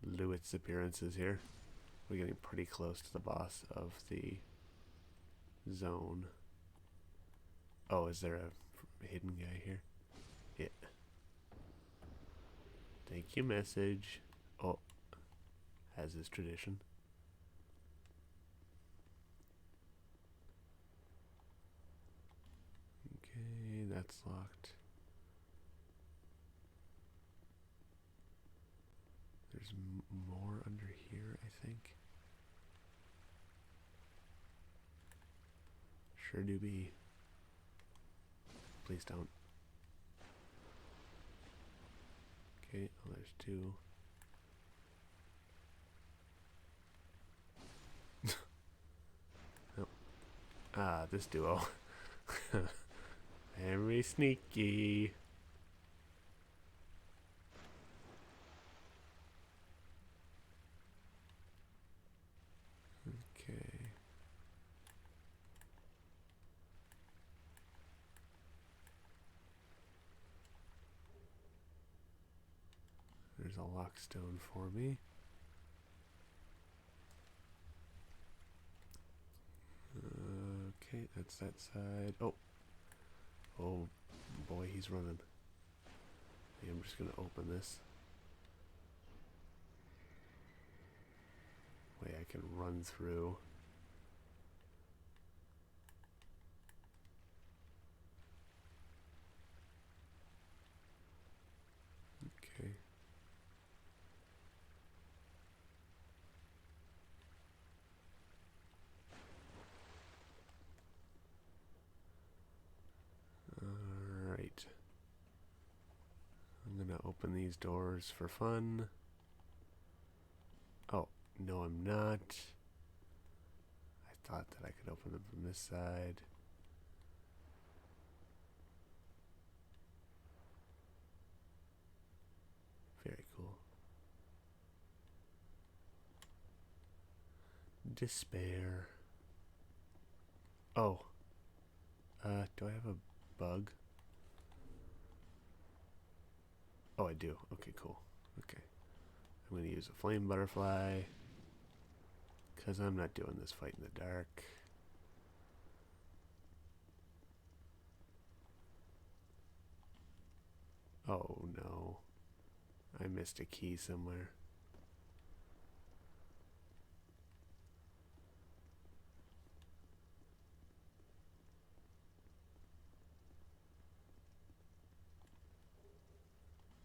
Luit's appearances here, we're getting pretty close to the boss of the zone. Oh, is there a hidden guy here? Yeah. Thank you, message. Oh, as is tradition. Okay, that's locked. There's more under here, I think. Sure do be. Please don't. Okay, oh, there's two. Nope. Ah, this duo. Very sneaky. Okay. There's a lockstone for me. Okay, that's that side. Oh. Oh boy, he's running. I'm just gonna open this. Way I can run through. Okay. Alright. I'm gonna open these doors for fun. Oh, no I'm not. I thought that I could open them from this side. Very cool. Despair. Oh. Do I have a bug? Oh, I do. Okay, cool. Okay. I'm going to use a flame butterfly. Because I'm not doing this fight in the dark. Oh no. I missed a key somewhere.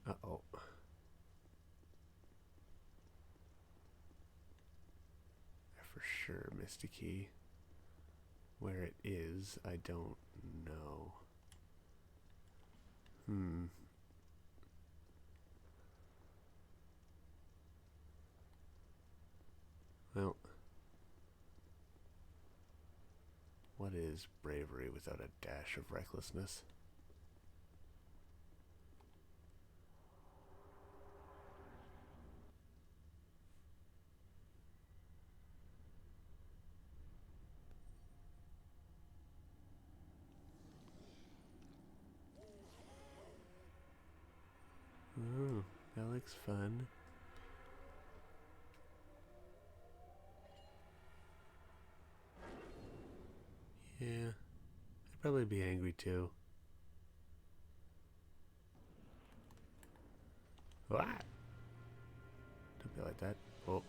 Uh-oh. I for sure missed a key. Where it is, I don't know. Well, what is bravery without a dash of recklessness? Oh, that looks fun. Yeah, I'd probably be angry too. What? Don't be like that. Oh.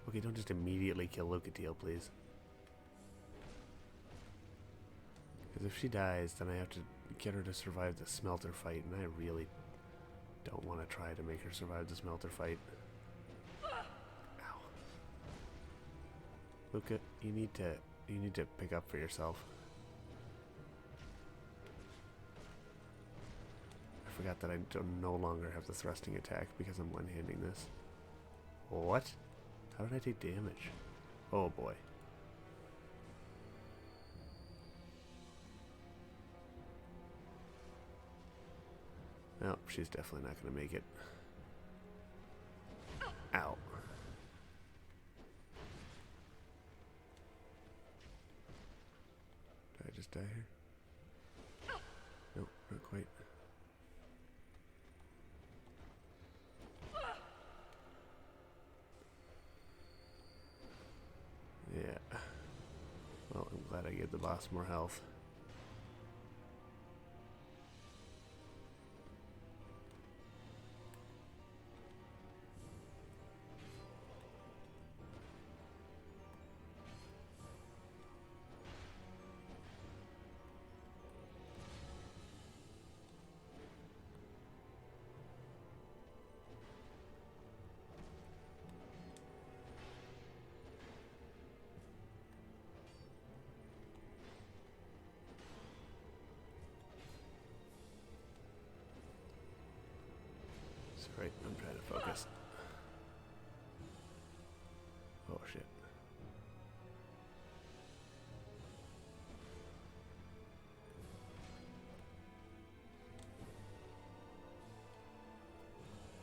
Okay, don't just immediately kill Lucatiel, please. Because if she dies, then I have to get her to survive the smelter fight, and I really don't want to try to make her survive the smelter fight. Ow. Luca, you need to pick up for yourself. I forgot that I no longer have the thrusting attack because I'm one-handing this. What? How did I take damage? Oh boy. Nope, she's definitely not going to make it. Ow. Did I just die here? Nope, not quite. Yeah. Well, I'm glad I gave the boss more health. Sorry, I'm trying to focus. Oh shit.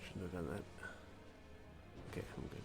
Shouldn't have done that. Okay, I'm good.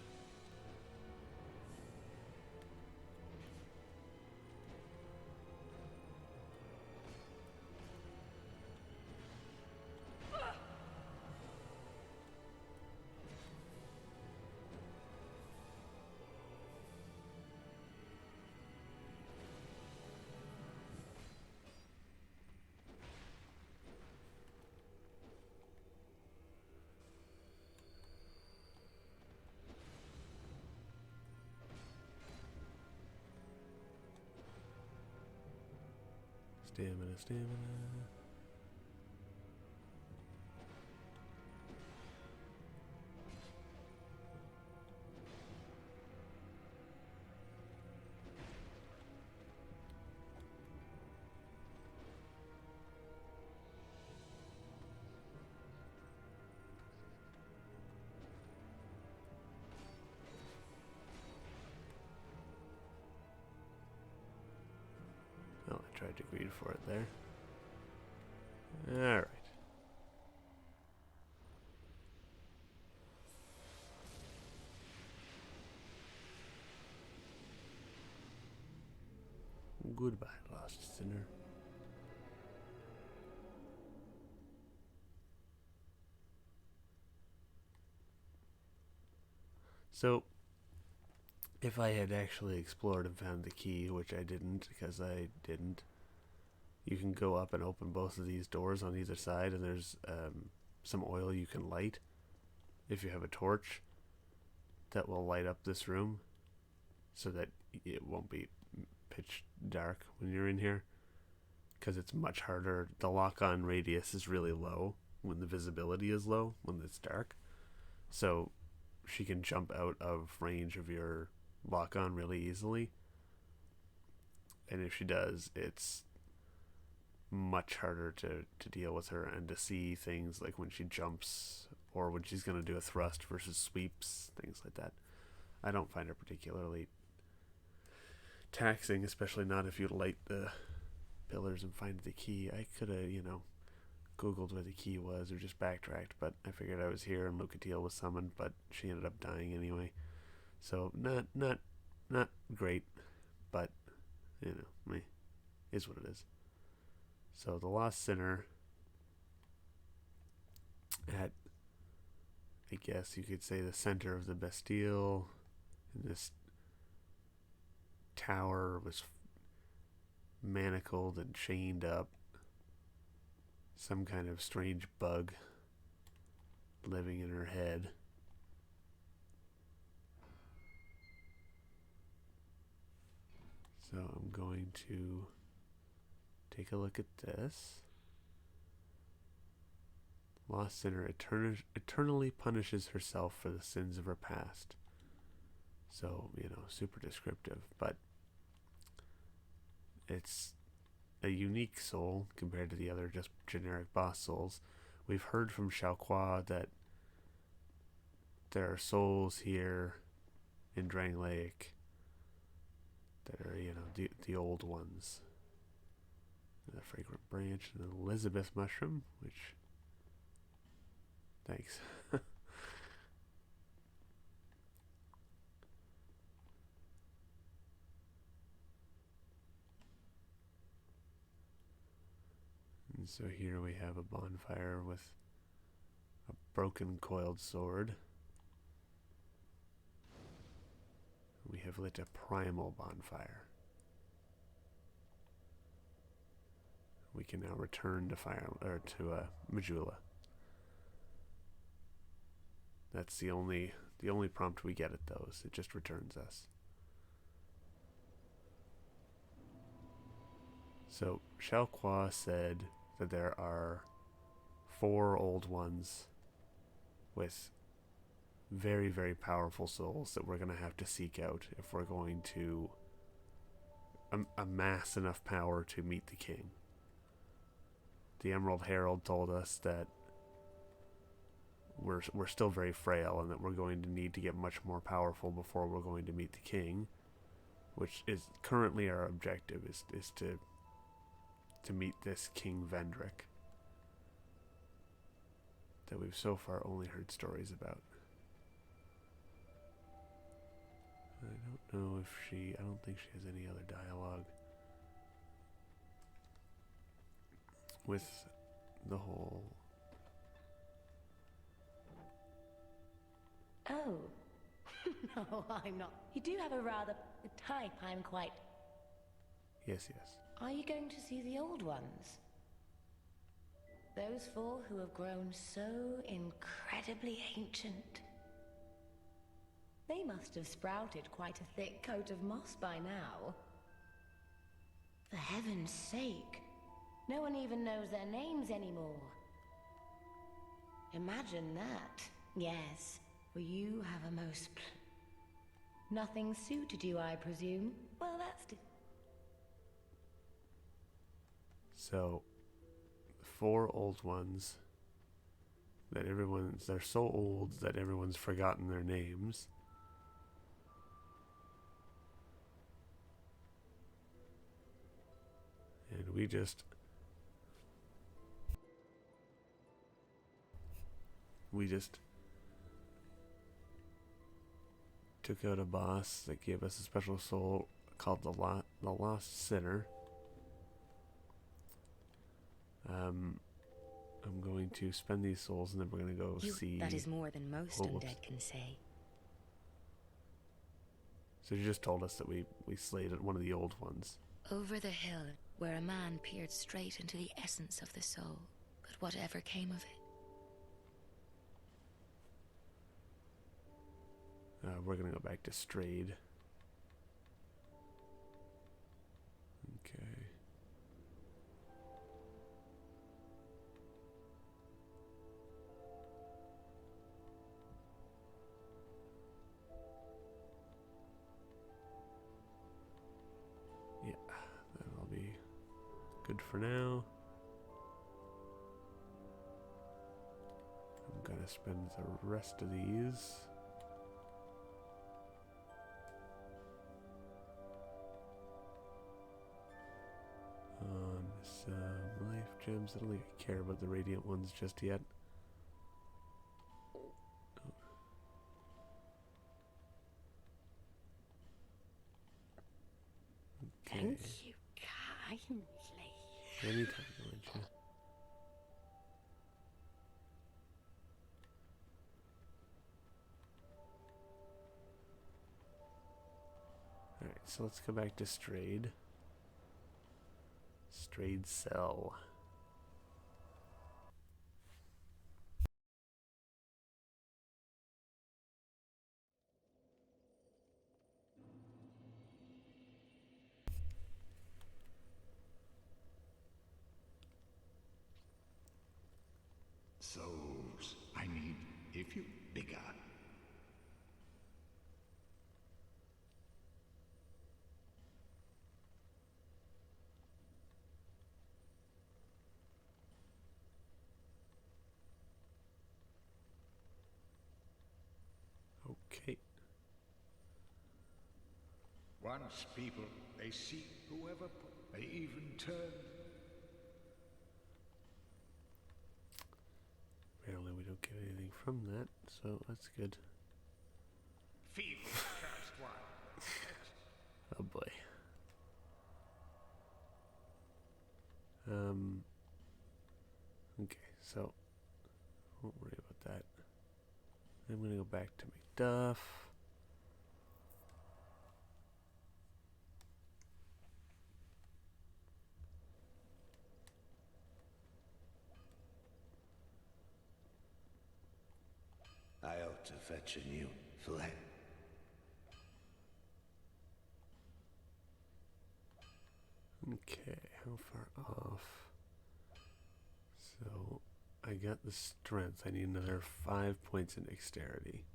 Stamina, stamina. Oh, I tried to greed for it there. Alright. Goodbye, lost sinner. So, if I had actually explored and found the key, which I didn't, because I didn't, you can go up and open both of these doors on either side, and there's some oil you can light if you have a torch that will light up this room so that it won't be pitch dark when you're in here, because it's much harder. The lock-on radius is really low when the visibility is low when it's dark, so she can jump out of range of your lock-on really easily, and if she does, it's much harder to deal with her and to see things like when she jumps or when she's going to do a thrust versus sweeps, things like that. I don't find her particularly taxing, especially not if you light the pillars and find the key. I could have, Googled where the key was or just backtracked, but I figured I was here and Lucatiel was summoned, but she ended up dying anyway. So not great, but is what it is. So the Lost Sinner at, I guess you could say, the center of the Bastille, in this tower, was manacled and chained up. Some kind of strange bug living in her head. So I'm going to take a look at this. Lost Sinner eternally punishes herself for the sins of her past. So, super descriptive, but it's a unique soul compared to the other just generic boss souls. We've heard from Xiaoqua that there are souls here in Drangleic that are, the old ones. The fragrant branch and an Elizabeth mushroom, which, thanks. And so here we have a bonfire with a broken coiled sword. We have lit a primal bonfire. We can now return to Majula. That's the only prompt we get at those. It just returns us. So Xiaoqua said that there are 4 old ones with very, very powerful souls that we're going to have to seek out if we're going to amass enough power to meet the king. The Emerald Herald told us that we're still very frail and that we're going to need to get much more powerful before we're going to meet the king, which is currently our objective, is to meet this King Vendrick that we've so far only heard stories about. I don't know if I don't think she has any other dialogue with the whole... Oh. No, I'm not. You do have a rather type I'm quite... Yes. Are you going to see the old ones? Those 4 who have grown so incredibly ancient. They must have sprouted quite a thick coat of moss by now. For heaven's sake, no one even knows their names anymore. Imagine that. Yes, for you have a most... Nothing suited you, I presume? Well, that's... So, 4 old ones that they're so old that everyone's forgotten their names. And we just took out a boss that gave us a special soul called the Lost Sinner. I'm going to spend these souls and then we're going to go see... That is more than most undead can say. So you just told us that we slayed one of the old ones. Over the hill. where a man peered straight into the essence of the soul. But whatever came of it? We're gonna go back to Strayed. Okay. Yeah, that'll be good for now. I'm gonna spend the rest of these. On some life gems. I don't really care about the radiant ones just yet. Okay. Thank you kindly. Anytime, Elijah. Alright, so let's go back to Strayed. Strayed Cell. Souls, I need a few bigger. Okay. Once people, they see whoever, they even turn. Apparently we don't get anything from that, so that's good. Feeble cursed one. Oh boy. Okay, so won't worry about that. I'm gonna go back to McDuff. I ought to fetch a new flame. Okay, how far off? So I got the strength. I need another 5 points in dexterity.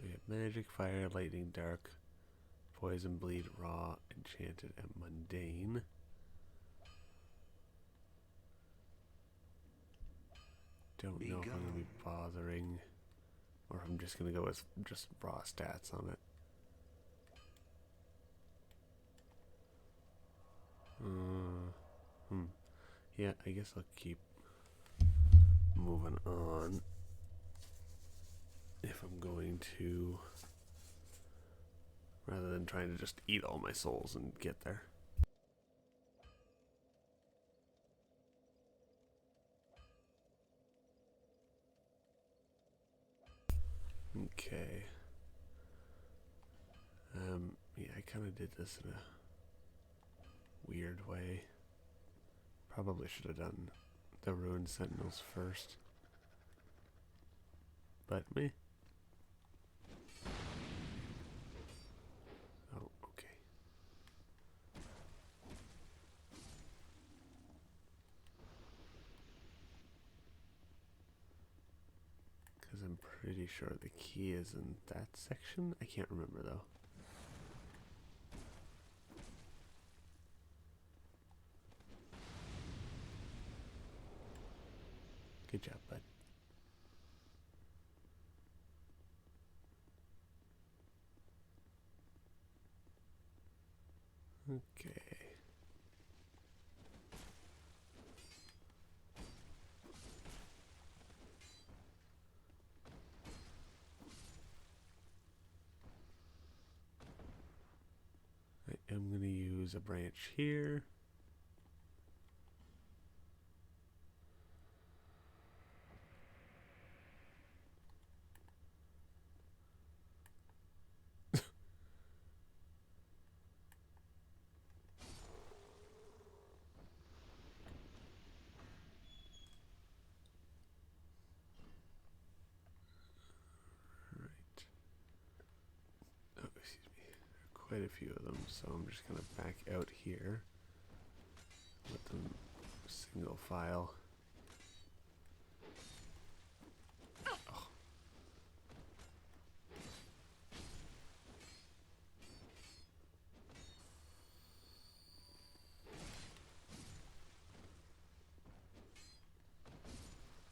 We have magic, fire, lightning, dark, poison, bleed, raw, enchanted, and mundane. Don't know if I'm going to be bothering, or if I'm just going to go with just raw stats on it. Yeah, I guess I'll keep moving on if I'm going to, rather than trying to just eat all my souls and get there. Okay. Yeah, I kind of did this in a weird way. Probably should have done the Ruined Sentinels first. But me. Oh, okay. Because I'm pretty sure the key is in that section. I can't remember though. Good job, bud. Okay. I am going to use a branch here. quite a few of them, so I'm just gonna back out here. Let them single file. Oh.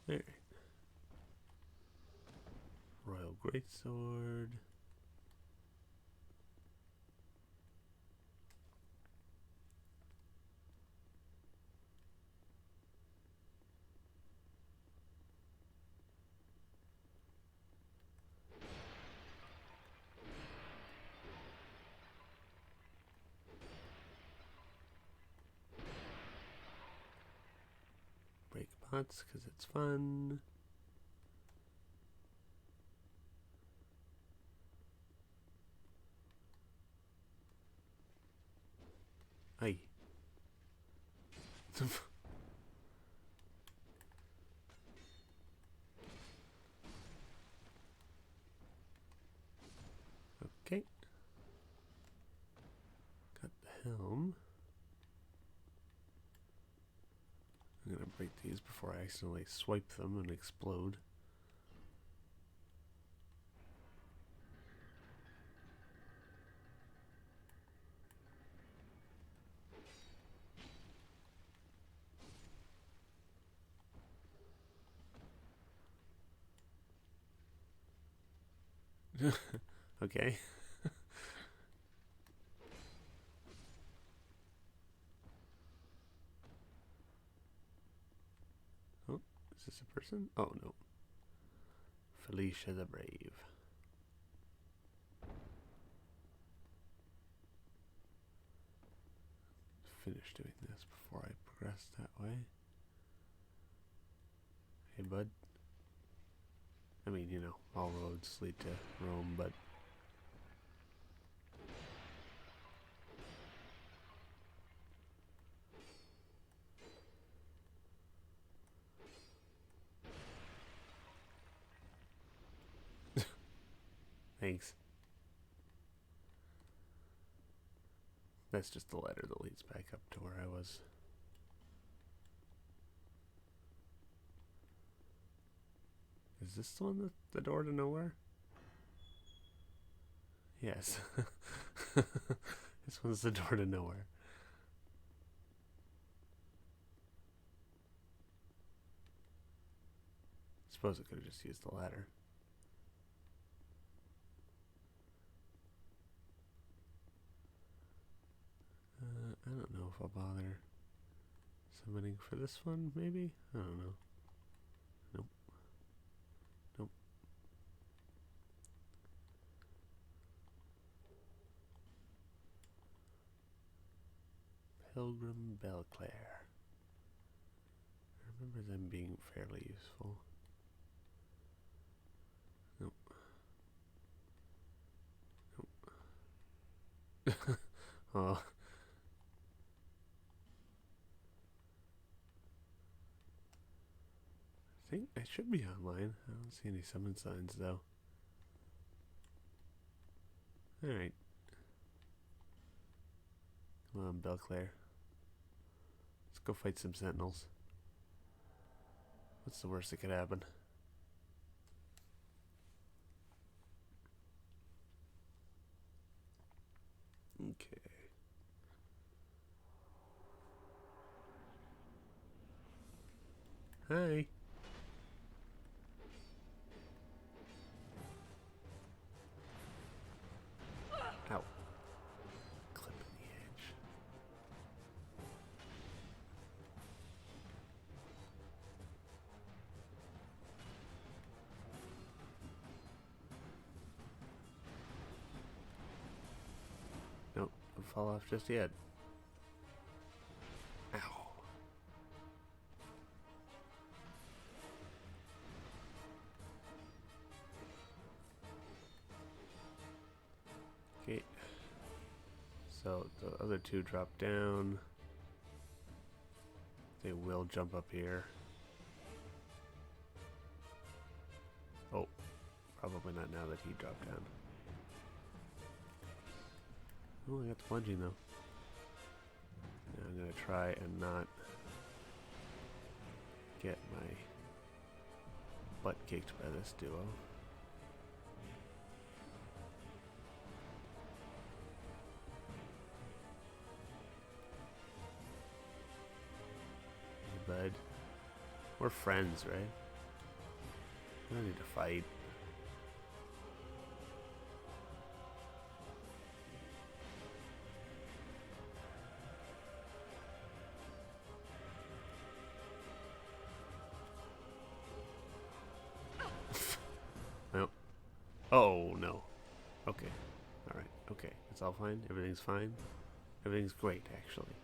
Alright. Royal Greatsword. Break pots because it's fun. Aye. Okay. Got the helm. I'm gonna break these before I accidentally swipe them and explode. Okay. Oh, is this a person? Oh no. Felicia the Brave. Finish doing this before I progress that way. Hey, bud. I mean, you know, all roads lead to Rome, but thanks. That's just the ladder that leads back up to where I was. Is this the one that the door to nowhere? Yes. This one's the door to nowhere. Suppose I could have just used the ladder. I don't know if I'll bother summoning for this one, maybe? I don't know. Nope. Nope. Pilgrim Belclair. I remember them being fairly useful. Nope. Nope. Oh. I think I should be online. I don't see any summon signs though. Alright. Come on, Belclair. Let's go fight some sentinels. What's the worst that could happen? Okay. Hi. Ow. Clipping the edge. Nope, don't fall off just yet. Ow. Okay. So the other two drop down. They will jump up here. Oh, probably not now that he dropped down. Oh, I got the plunging though. Now I'm gonna try and not get my butt kicked by this duo. Hey, bud. We're friends, right? We don't need to fight. No. Oh, no. Okay. Alright. Okay. It's all fine. Everything's fine. Everything's great, actually.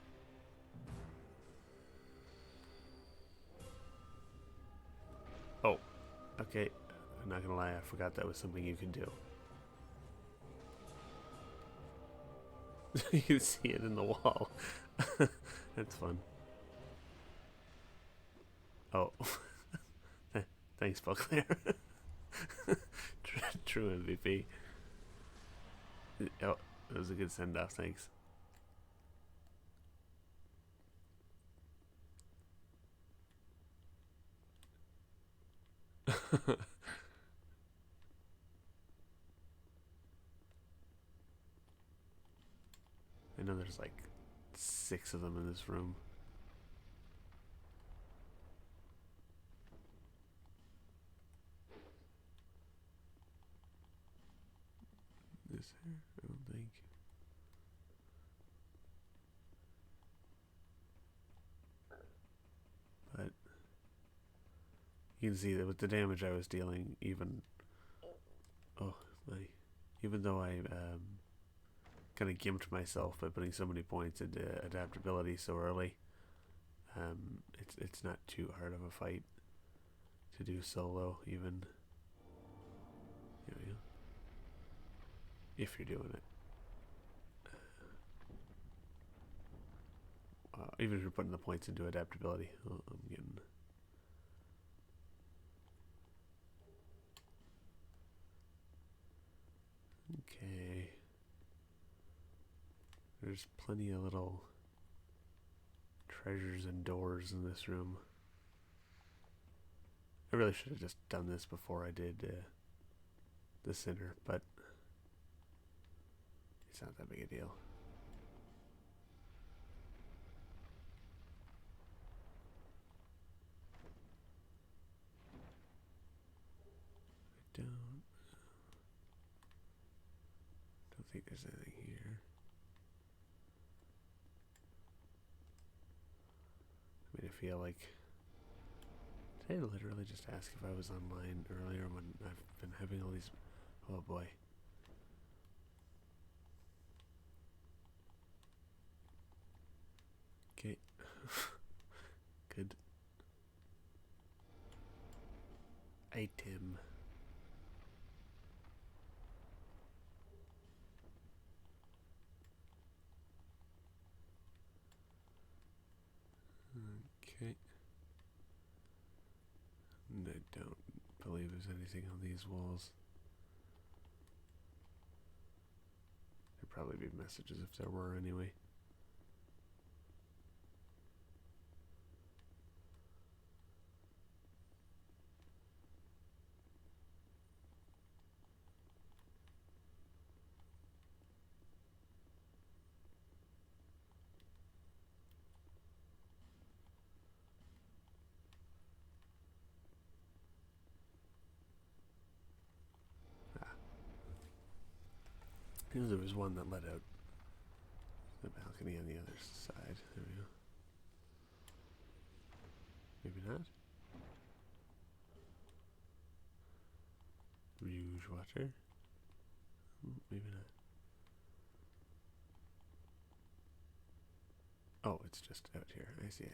Oh. Okay. I'm not gonna lie. I forgot that was something you can do. You see it in the wall. That's fun. Oh. Thanks, Buckler. True MVP. Oh, that was a good send-off. Thanks. I know there's like 6 of them in this room. This here? I don't think. But you can see that with the damage I was dealing, even even though I kind of gimped myself by putting so many points into adaptability so early, it's not too hard of a fight to do solo, even. Here we go. If you're doing it. Even if you're putting the points into adaptability. Oh, I'm getting... Okay. There's plenty of little treasures and doors in this room. I really should have just done this before I did the center, but it's not that big a deal. I don't think there's anything here. I mean, I feel like... Did I literally just ask if I was online earlier when I've been having all these... Oh boy. Okay. Good. Item. Okay. And I don't believe there's anything on these walls. There'd probably be messages if there were anyway. I knew there was one that led out the balcony on the other side. There we go. Maybe not. Rouge Watcher. Maybe not. Oh, it's just out here. I see.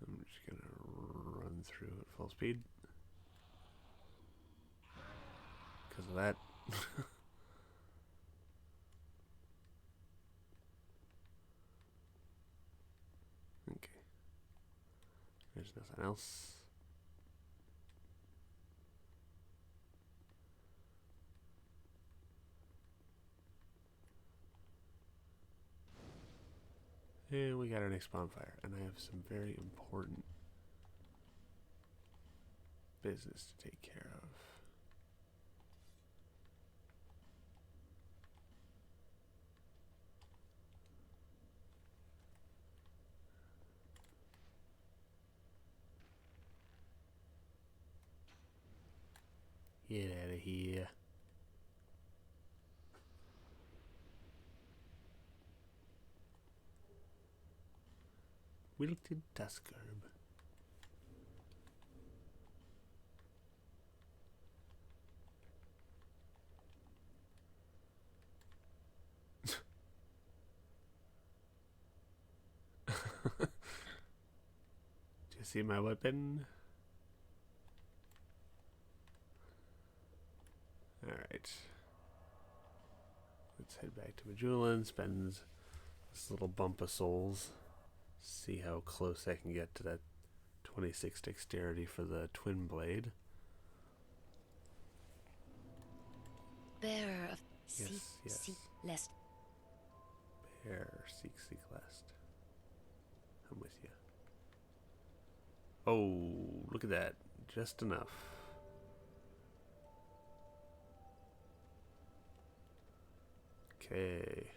I'm just gonna run through at full speed. Because of that. nothing else. And we got our next bonfire, and I have some very important business to take care of. Get out of here. Wilted tusk herb. Do you see my weapon? Alright. Let's head back to Majula, spend this little bump of souls. See how close I can get to that 26 dexterity for the twin blade. Bearer of Yes. lest. Bear, seek last. I'm with you. Oh, look at that. Just enough. Okay.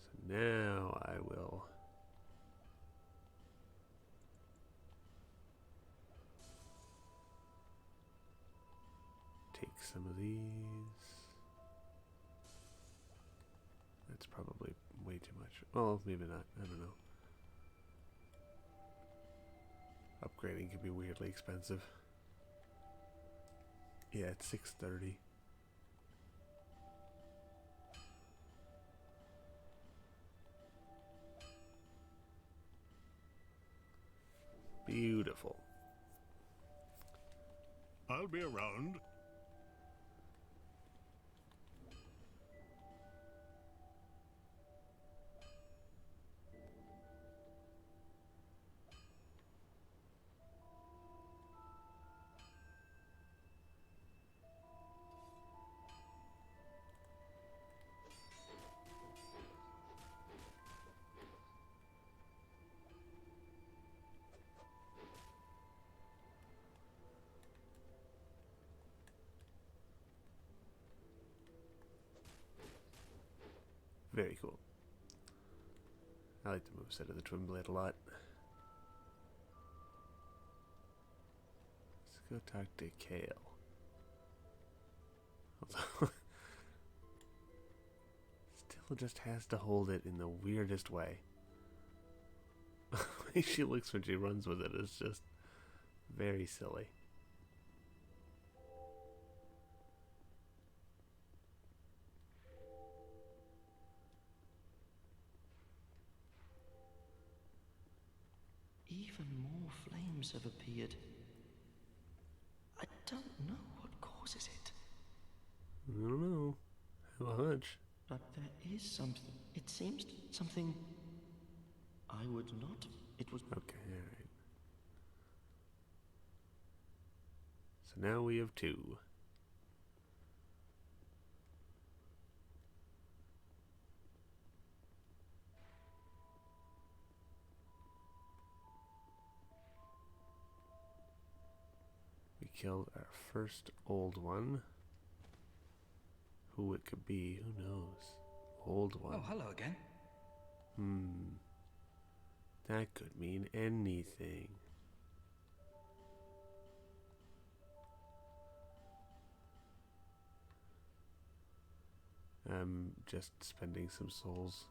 So now I will take some of these. That's probably way too much. Well, maybe not. I don't know. Upgrading can be weirdly expensive. Yeah, it's 630. Beautiful. I'll be around. Very cool. I like the moveset of the Twin Blade a lot. Let's go talk to Kale. Although still just has to hold it in the weirdest way. The way she looks when she runs with it is just very silly. Even more flames have appeared. I don't know what causes it. I don't know. I have a hunch. But there is something. It seems something I would not. It was. Okay, alright. So now we have 2. We killed our first old one. Who it could be, who knows? Old one. Oh, hello again. That could mean anything. I'm just spending some souls.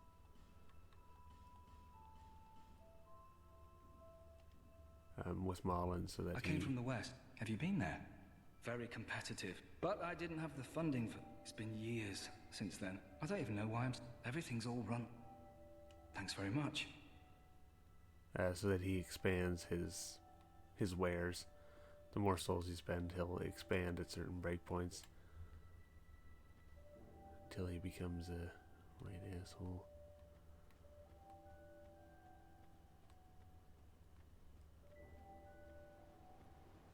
With Marlon so that I came from the west. Have you been there? Very competitive. But I didn't have the funding for... It's been years since then. I don't even know why everything's all run. Thanks very much. So that he expands his wares. The more souls you spend, he'll expand at certain breakpoints. Until he becomes a right asshole.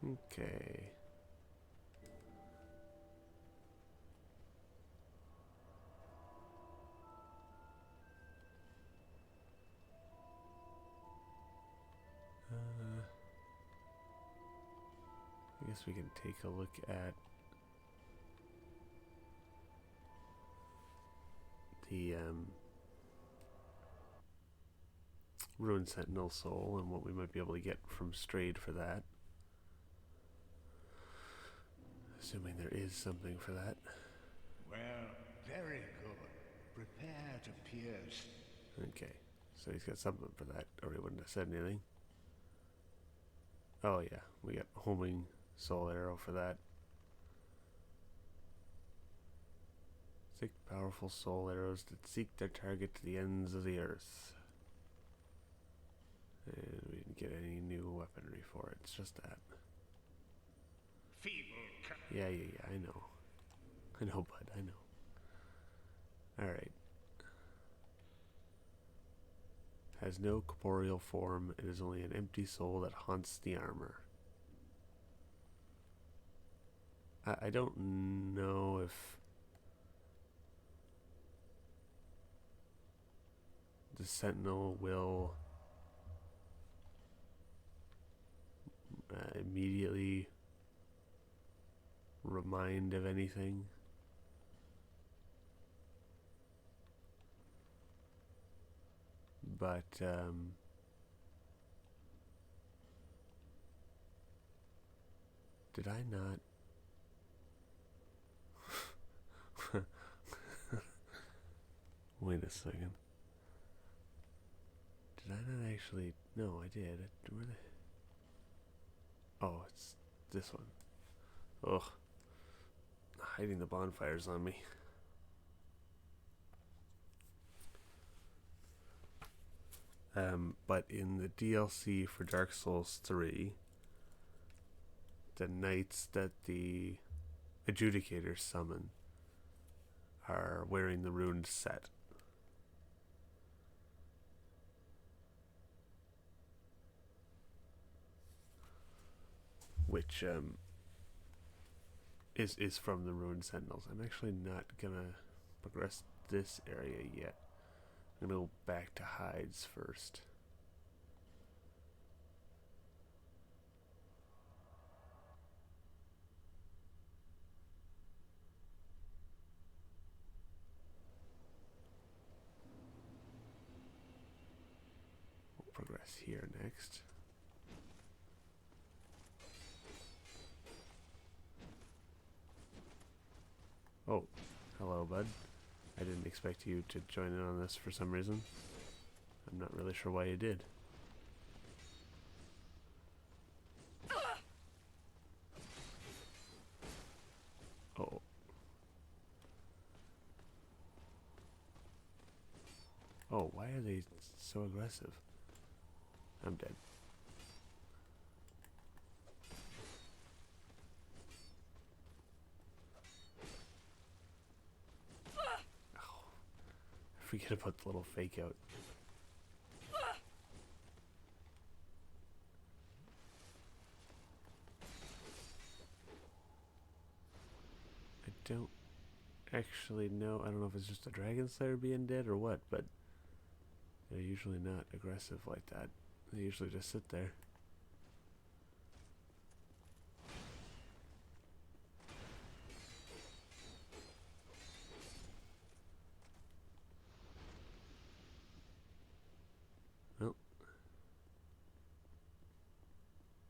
Okay. I guess we can take a look at the Ruined Sentinel Soul and what we might be able to get from Strayed for that. Assuming there is something for that. Well, very good. Prepare to pierce. Okay, so he's got something for that, or he wouldn't have said anything. Oh yeah, we got homing soul arrow for that. Thick, powerful soul arrows that seek their target to the ends of the earth. And we didn't get any new weaponry for it. It's just that. Feeble. Yeah, I know. I know, bud, I know. Alright. Has no corporeal form. It is only an empty soul that haunts the armor. I don't know if the Sentinel will immediately remind of anything. But did I not? Wait a second. Did I not actually? No, I did. Where the? Oh, it's this one. Ugh. Hiding the bonfires on me. But in the DLC for Dark Souls 3, the knights that the adjudicators summon are wearing the ruined set. Which is from the Ruined Sentinels. I'm actually not gonna progress this area yet. I'm gonna go back to hides first. We'll progress here next. Oh, hello, bud. I didn't expect you to join in on this for some reason. I'm not really sure why you did. Oh. Oh, why are they so aggressive? I'm dead. Forget about the little fake out. I don't actually know. I don't know if it's just a Dragon Slayer being dead or what, but they're usually not aggressive like that. They usually just sit there. Well.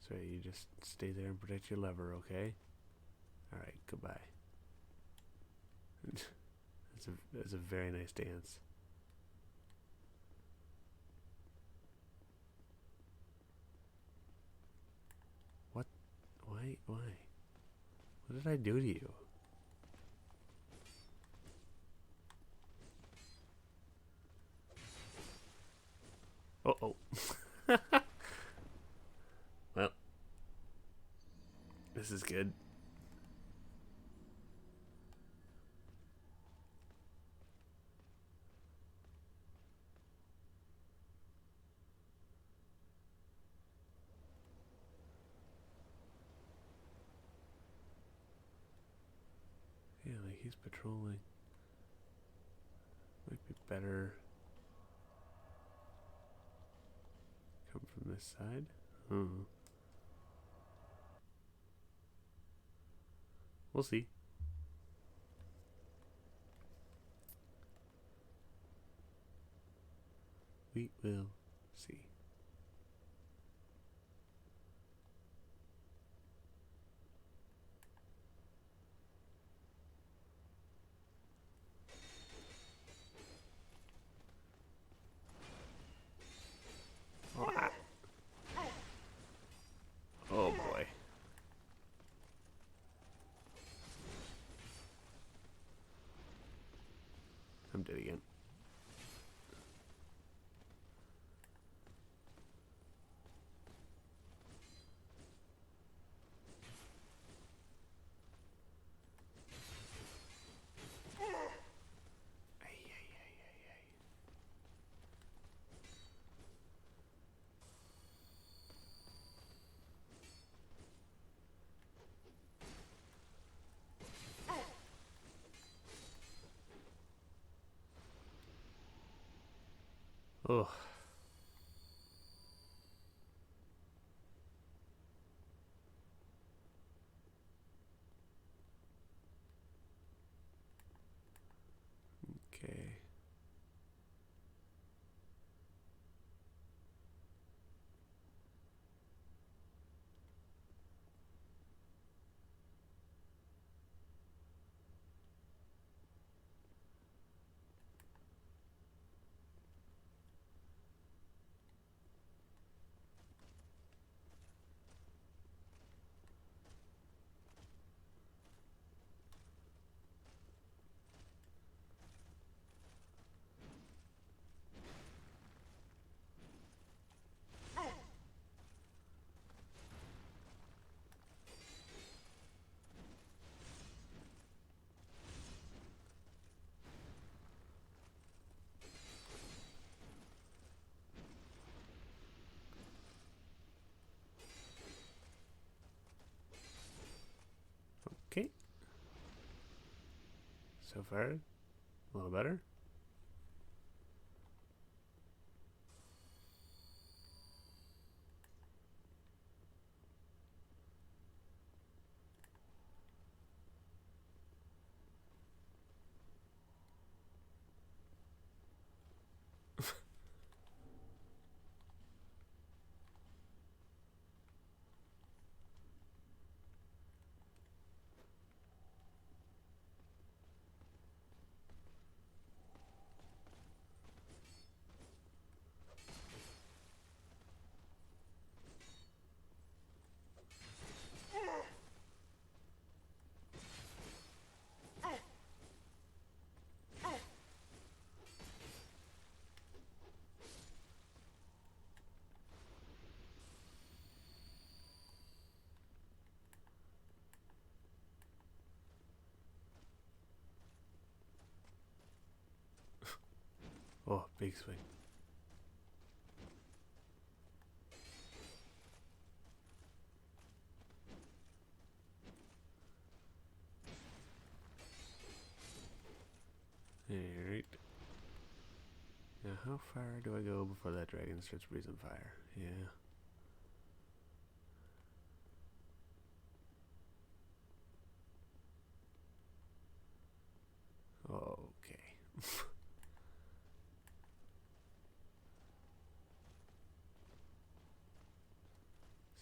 So you just stay there and protect your lever, okay? Alright, goodbye. That's a very nice dance. What? Why? What did I do to you? Uh-oh. Well. This is good. he's patrolling. Might be better. Come from this side? We'll see. We will see. Oh boy. I'm dead again. Oh. Okay. Okay. So far, a little better. Oh, big swing. Alright. Now, how far do I go before that dragon starts breathing fire? Yeah. Okay. This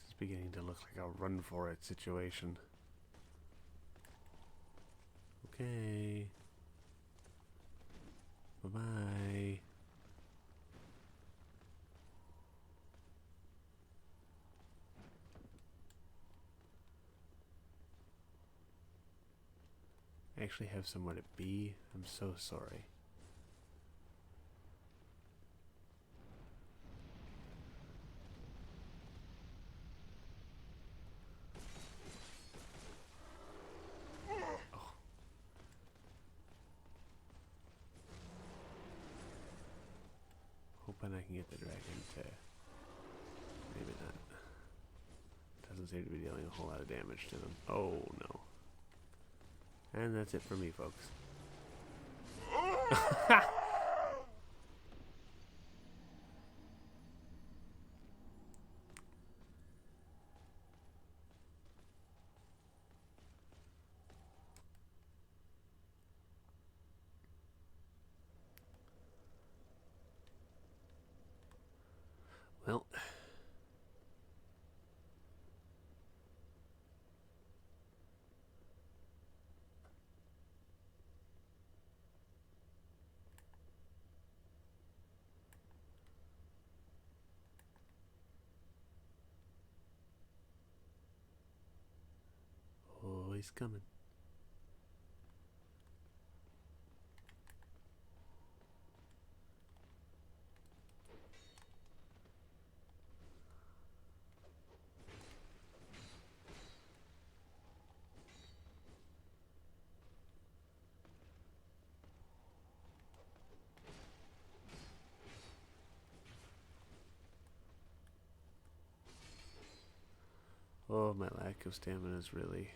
is beginning to look like a run for it situation. Okay. Bye-bye. I actually have somewhere to be. I'm so sorry. Oh. Hoping I can get the dragon to... Maybe not. Doesn't seem to be dealing a whole lot of damage to them. Oh, no. And that's it for me, folks. Well, oh, he's coming. Oh, my lack of stamina is really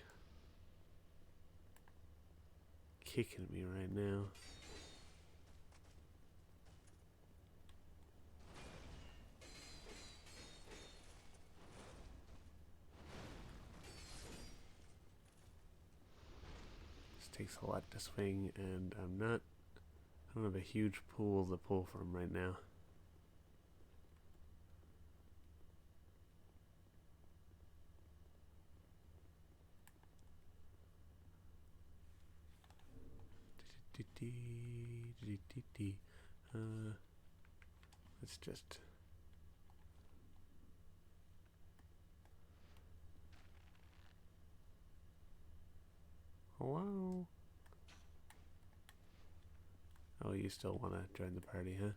kicking me right now. This takes a lot to swing, and I don't have a huge pool to pull from right now. Let's just hello. Oh, you still want to join the party, huh?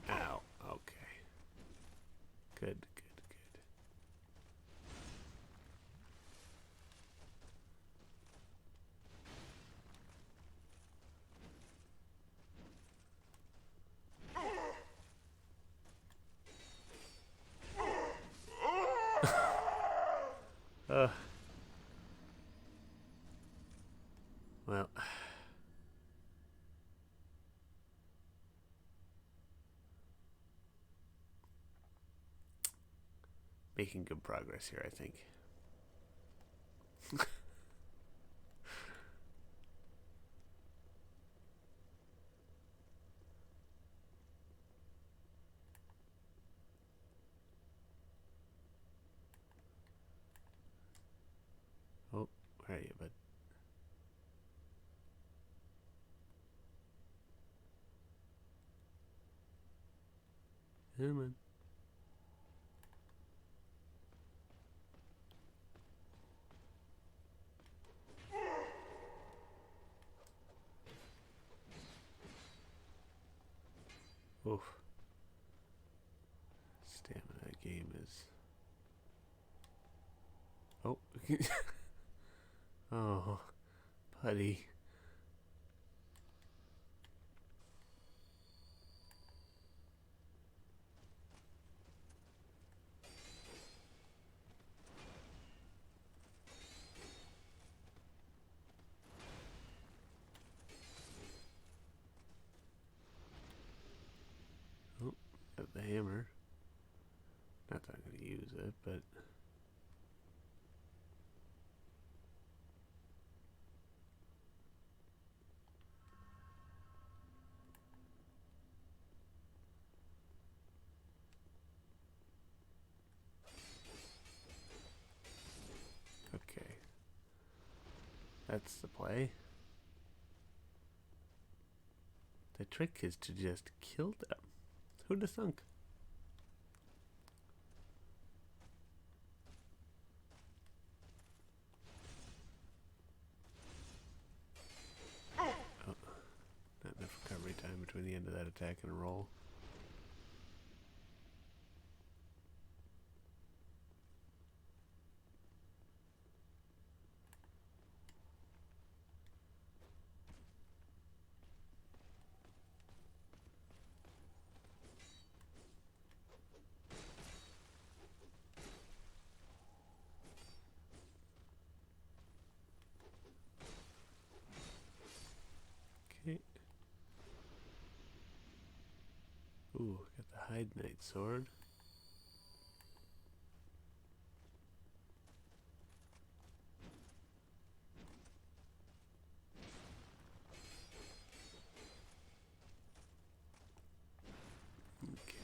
Ow. Okay. Good, good, good. Well, making good progress here, I think. Oh, where are you, bud? Come on. Oof. Stamina game is. Oh. Oh, buddy. Oh, got the hammer. Not that I'm going to use it, but. Okay. That's the play. The trick is to just kill them. Who'd have thunk? Oh, not enough recovery time between the end of that attack and a roll. Okay. Ooh, got the Hide Knight sword. Okay.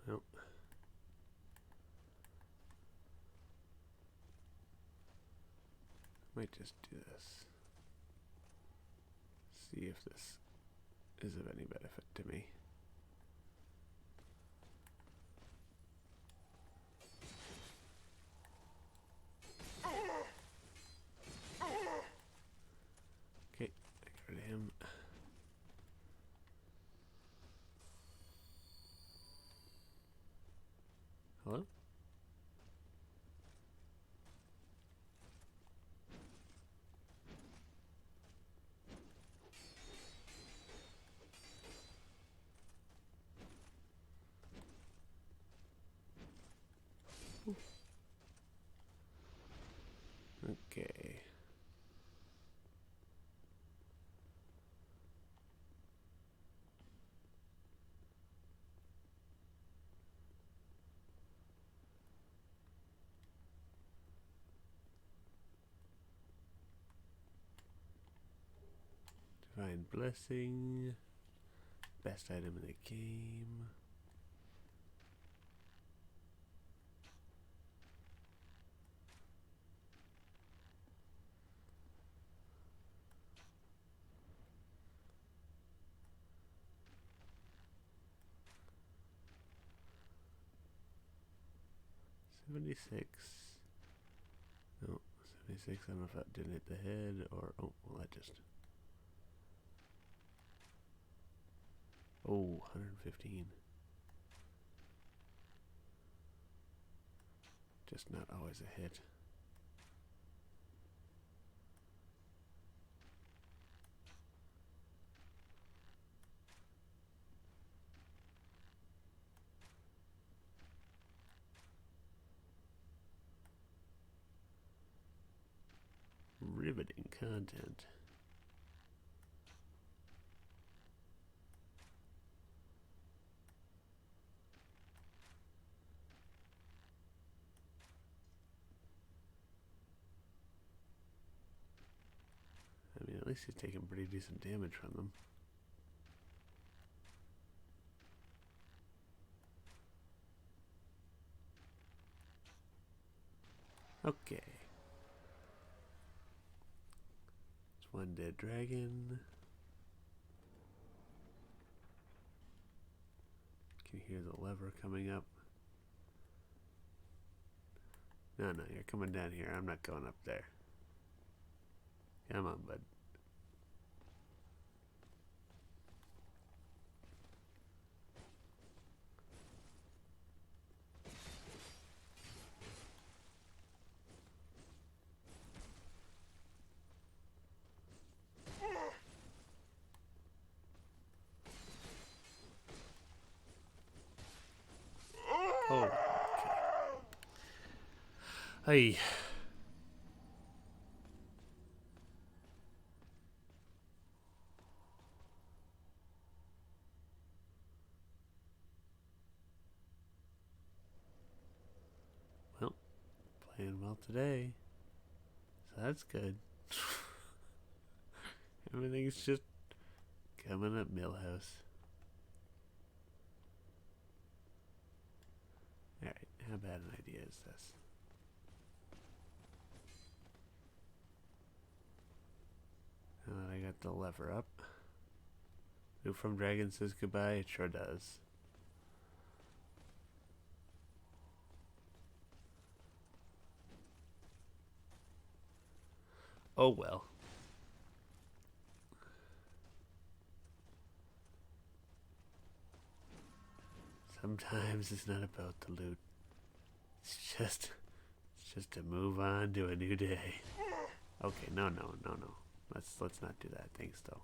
Well, might just do this. See if this is of any benefit to me. Okay, I got rid of him. Hello? Okay. Divine Blessing. Best item in the game. $76. No, 76. I don't know if that didn't hit the head or. Oh, well, that just. Oh, 115. Just not always a hit. Riveting content. I mean, at least he's taking pretty decent damage from them. Okay. It's one dead dragon. Can you hear the lever coming up? No, you're coming down here. I'm not going up there. Come on, bud. Oh, okay. Hey. Well, playing well today. So that's good. Everything's just coming up Millhouse. Alright, how bad an idea is this? the lever up. New from Dragon says goodbye. It sure does. Oh well. Sometimes it's not about the loot. It's just to move on to a new day. Okay, no. Let's not do that. Thanks though.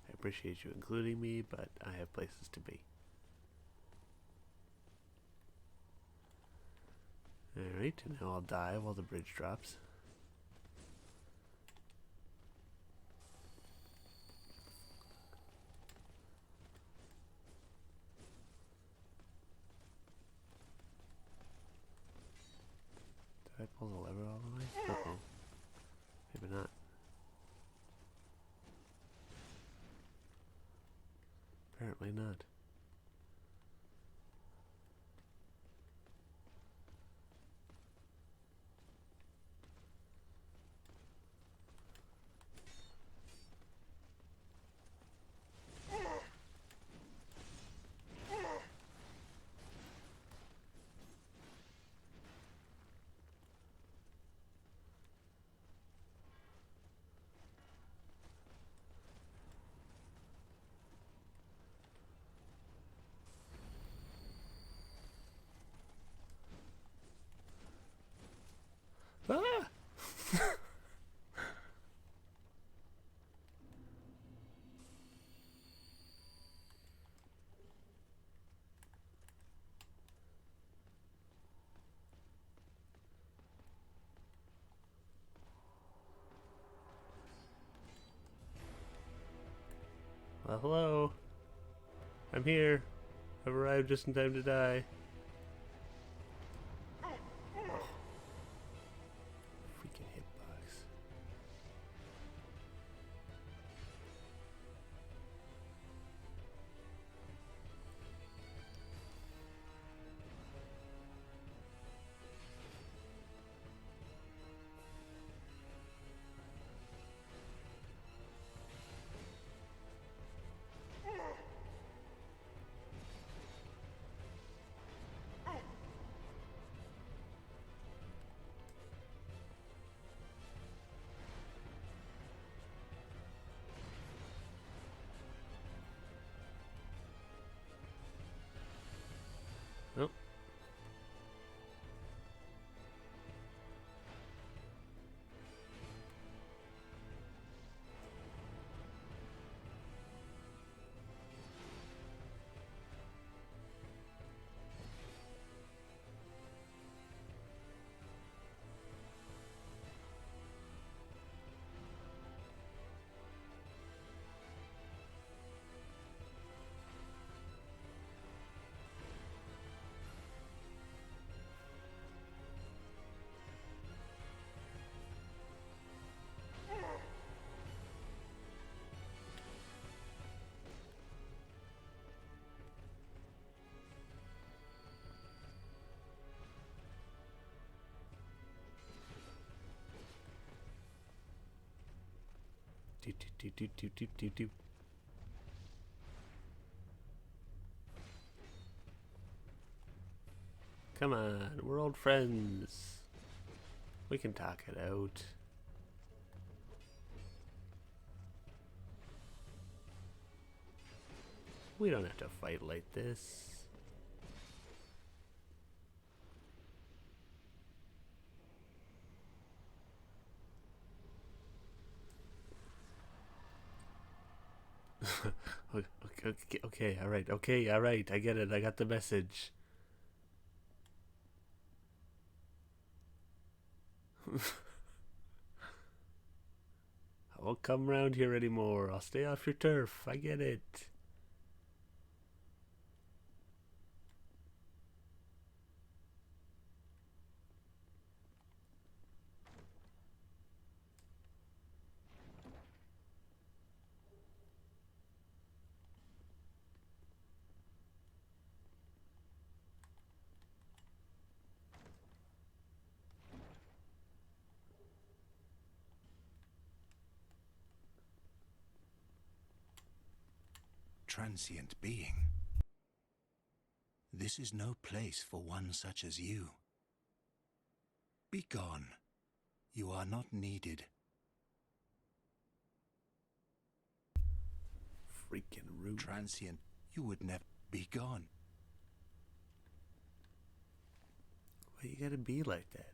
I appreciate you including me, but I have places to be. Alright, and now I'll die while the bridge drops. Did I pull the lever all the way? Uh-oh. Maybe not. Apparently not. Ah! Well, hello. I'm here. I've arrived just in time to die. Freaking hitbox. Oh. Doot, doot, doot, doot, doot, doot, doot. Come on, we're old friends. We can talk it out. We don't have to fight like this. Okay, all right. I get it. I got the message. I won't come around here anymore. I'll stay off your turf. I get it. transient being. This is no place for one such as you. Be gone. You are not needed. Freaking rude. Transient, you would never be gone. Why you gotta be like that?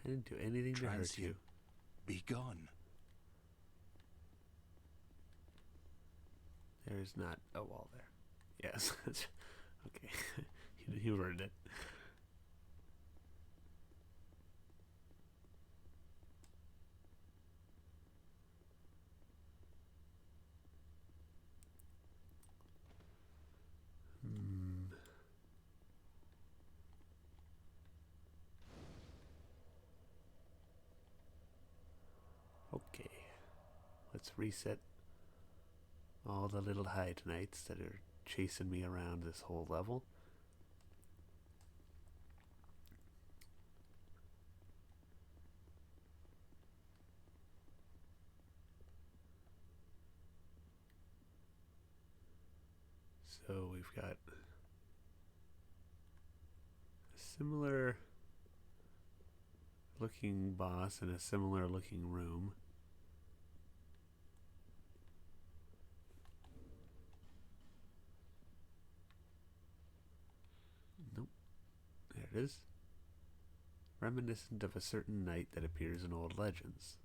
I didn't do anything to hurt you. Be gone. There is not a wall there. Yes. Okay. You heard it. Okay. Let's reset all the little hide knights that are chasing me around this whole level. So we've got a similar looking boss in a similar looking room. Nope. There it is. Reminiscent of a certain knight that appears in old legends.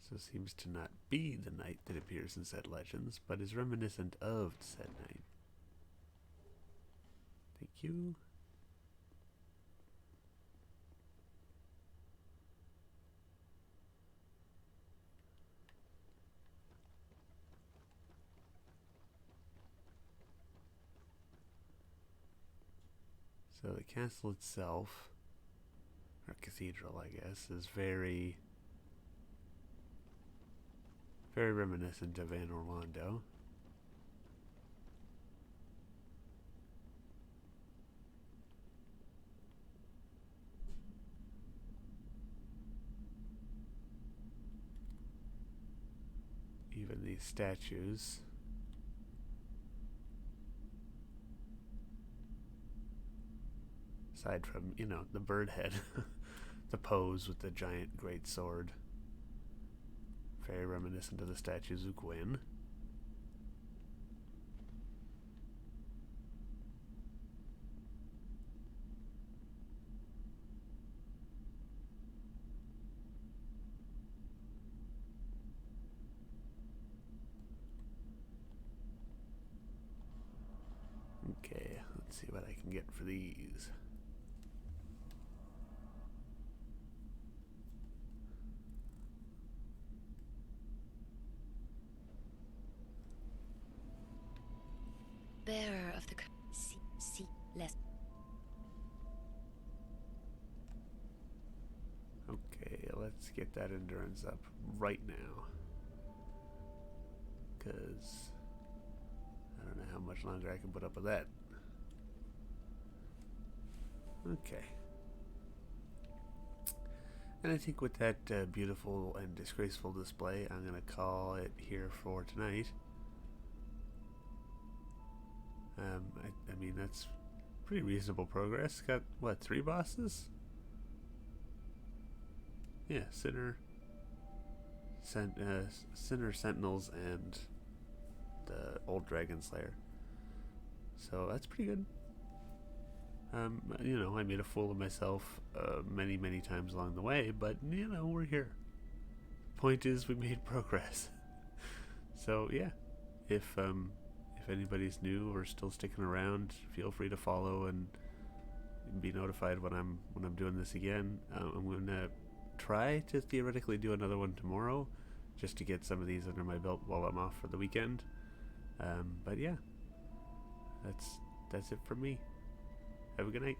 So seems to not be the knight that appears in said legends, but is reminiscent of said knight. Thank you. So the castle itself, or cathedral I guess, is very reminiscent of Anne Orlando. Even these statues. Aside from, you know, the bird head, the pose with the giant great sword. Very reminiscent of the statues of Gwyn. Okay, let's see what I can get for these. Bearer of the see less. Okay, let's get that endurance up right now. Because I don't know how much longer I can put up with that. Okay. And I think with that beautiful and disgraceful display, I'm going to call it here for tonight. I mean, that's pretty reasonable progress. Got, what, 3 bosses? Yeah, Sinner, Sentinels, and the Old Dragon Slayer. So that's pretty good. You know, I made a fool of myself many, many times along the way, but, you know, we're here. Point is, we made progress. So, yeah, if anybody's new or still sticking around, feel free to follow and be notified when I'm doing this again. I'm gonna try to theoretically do another one tomorrow, just to get some of these under my belt while I'm off for the weekend. But yeah, that's it for me. Have a good night.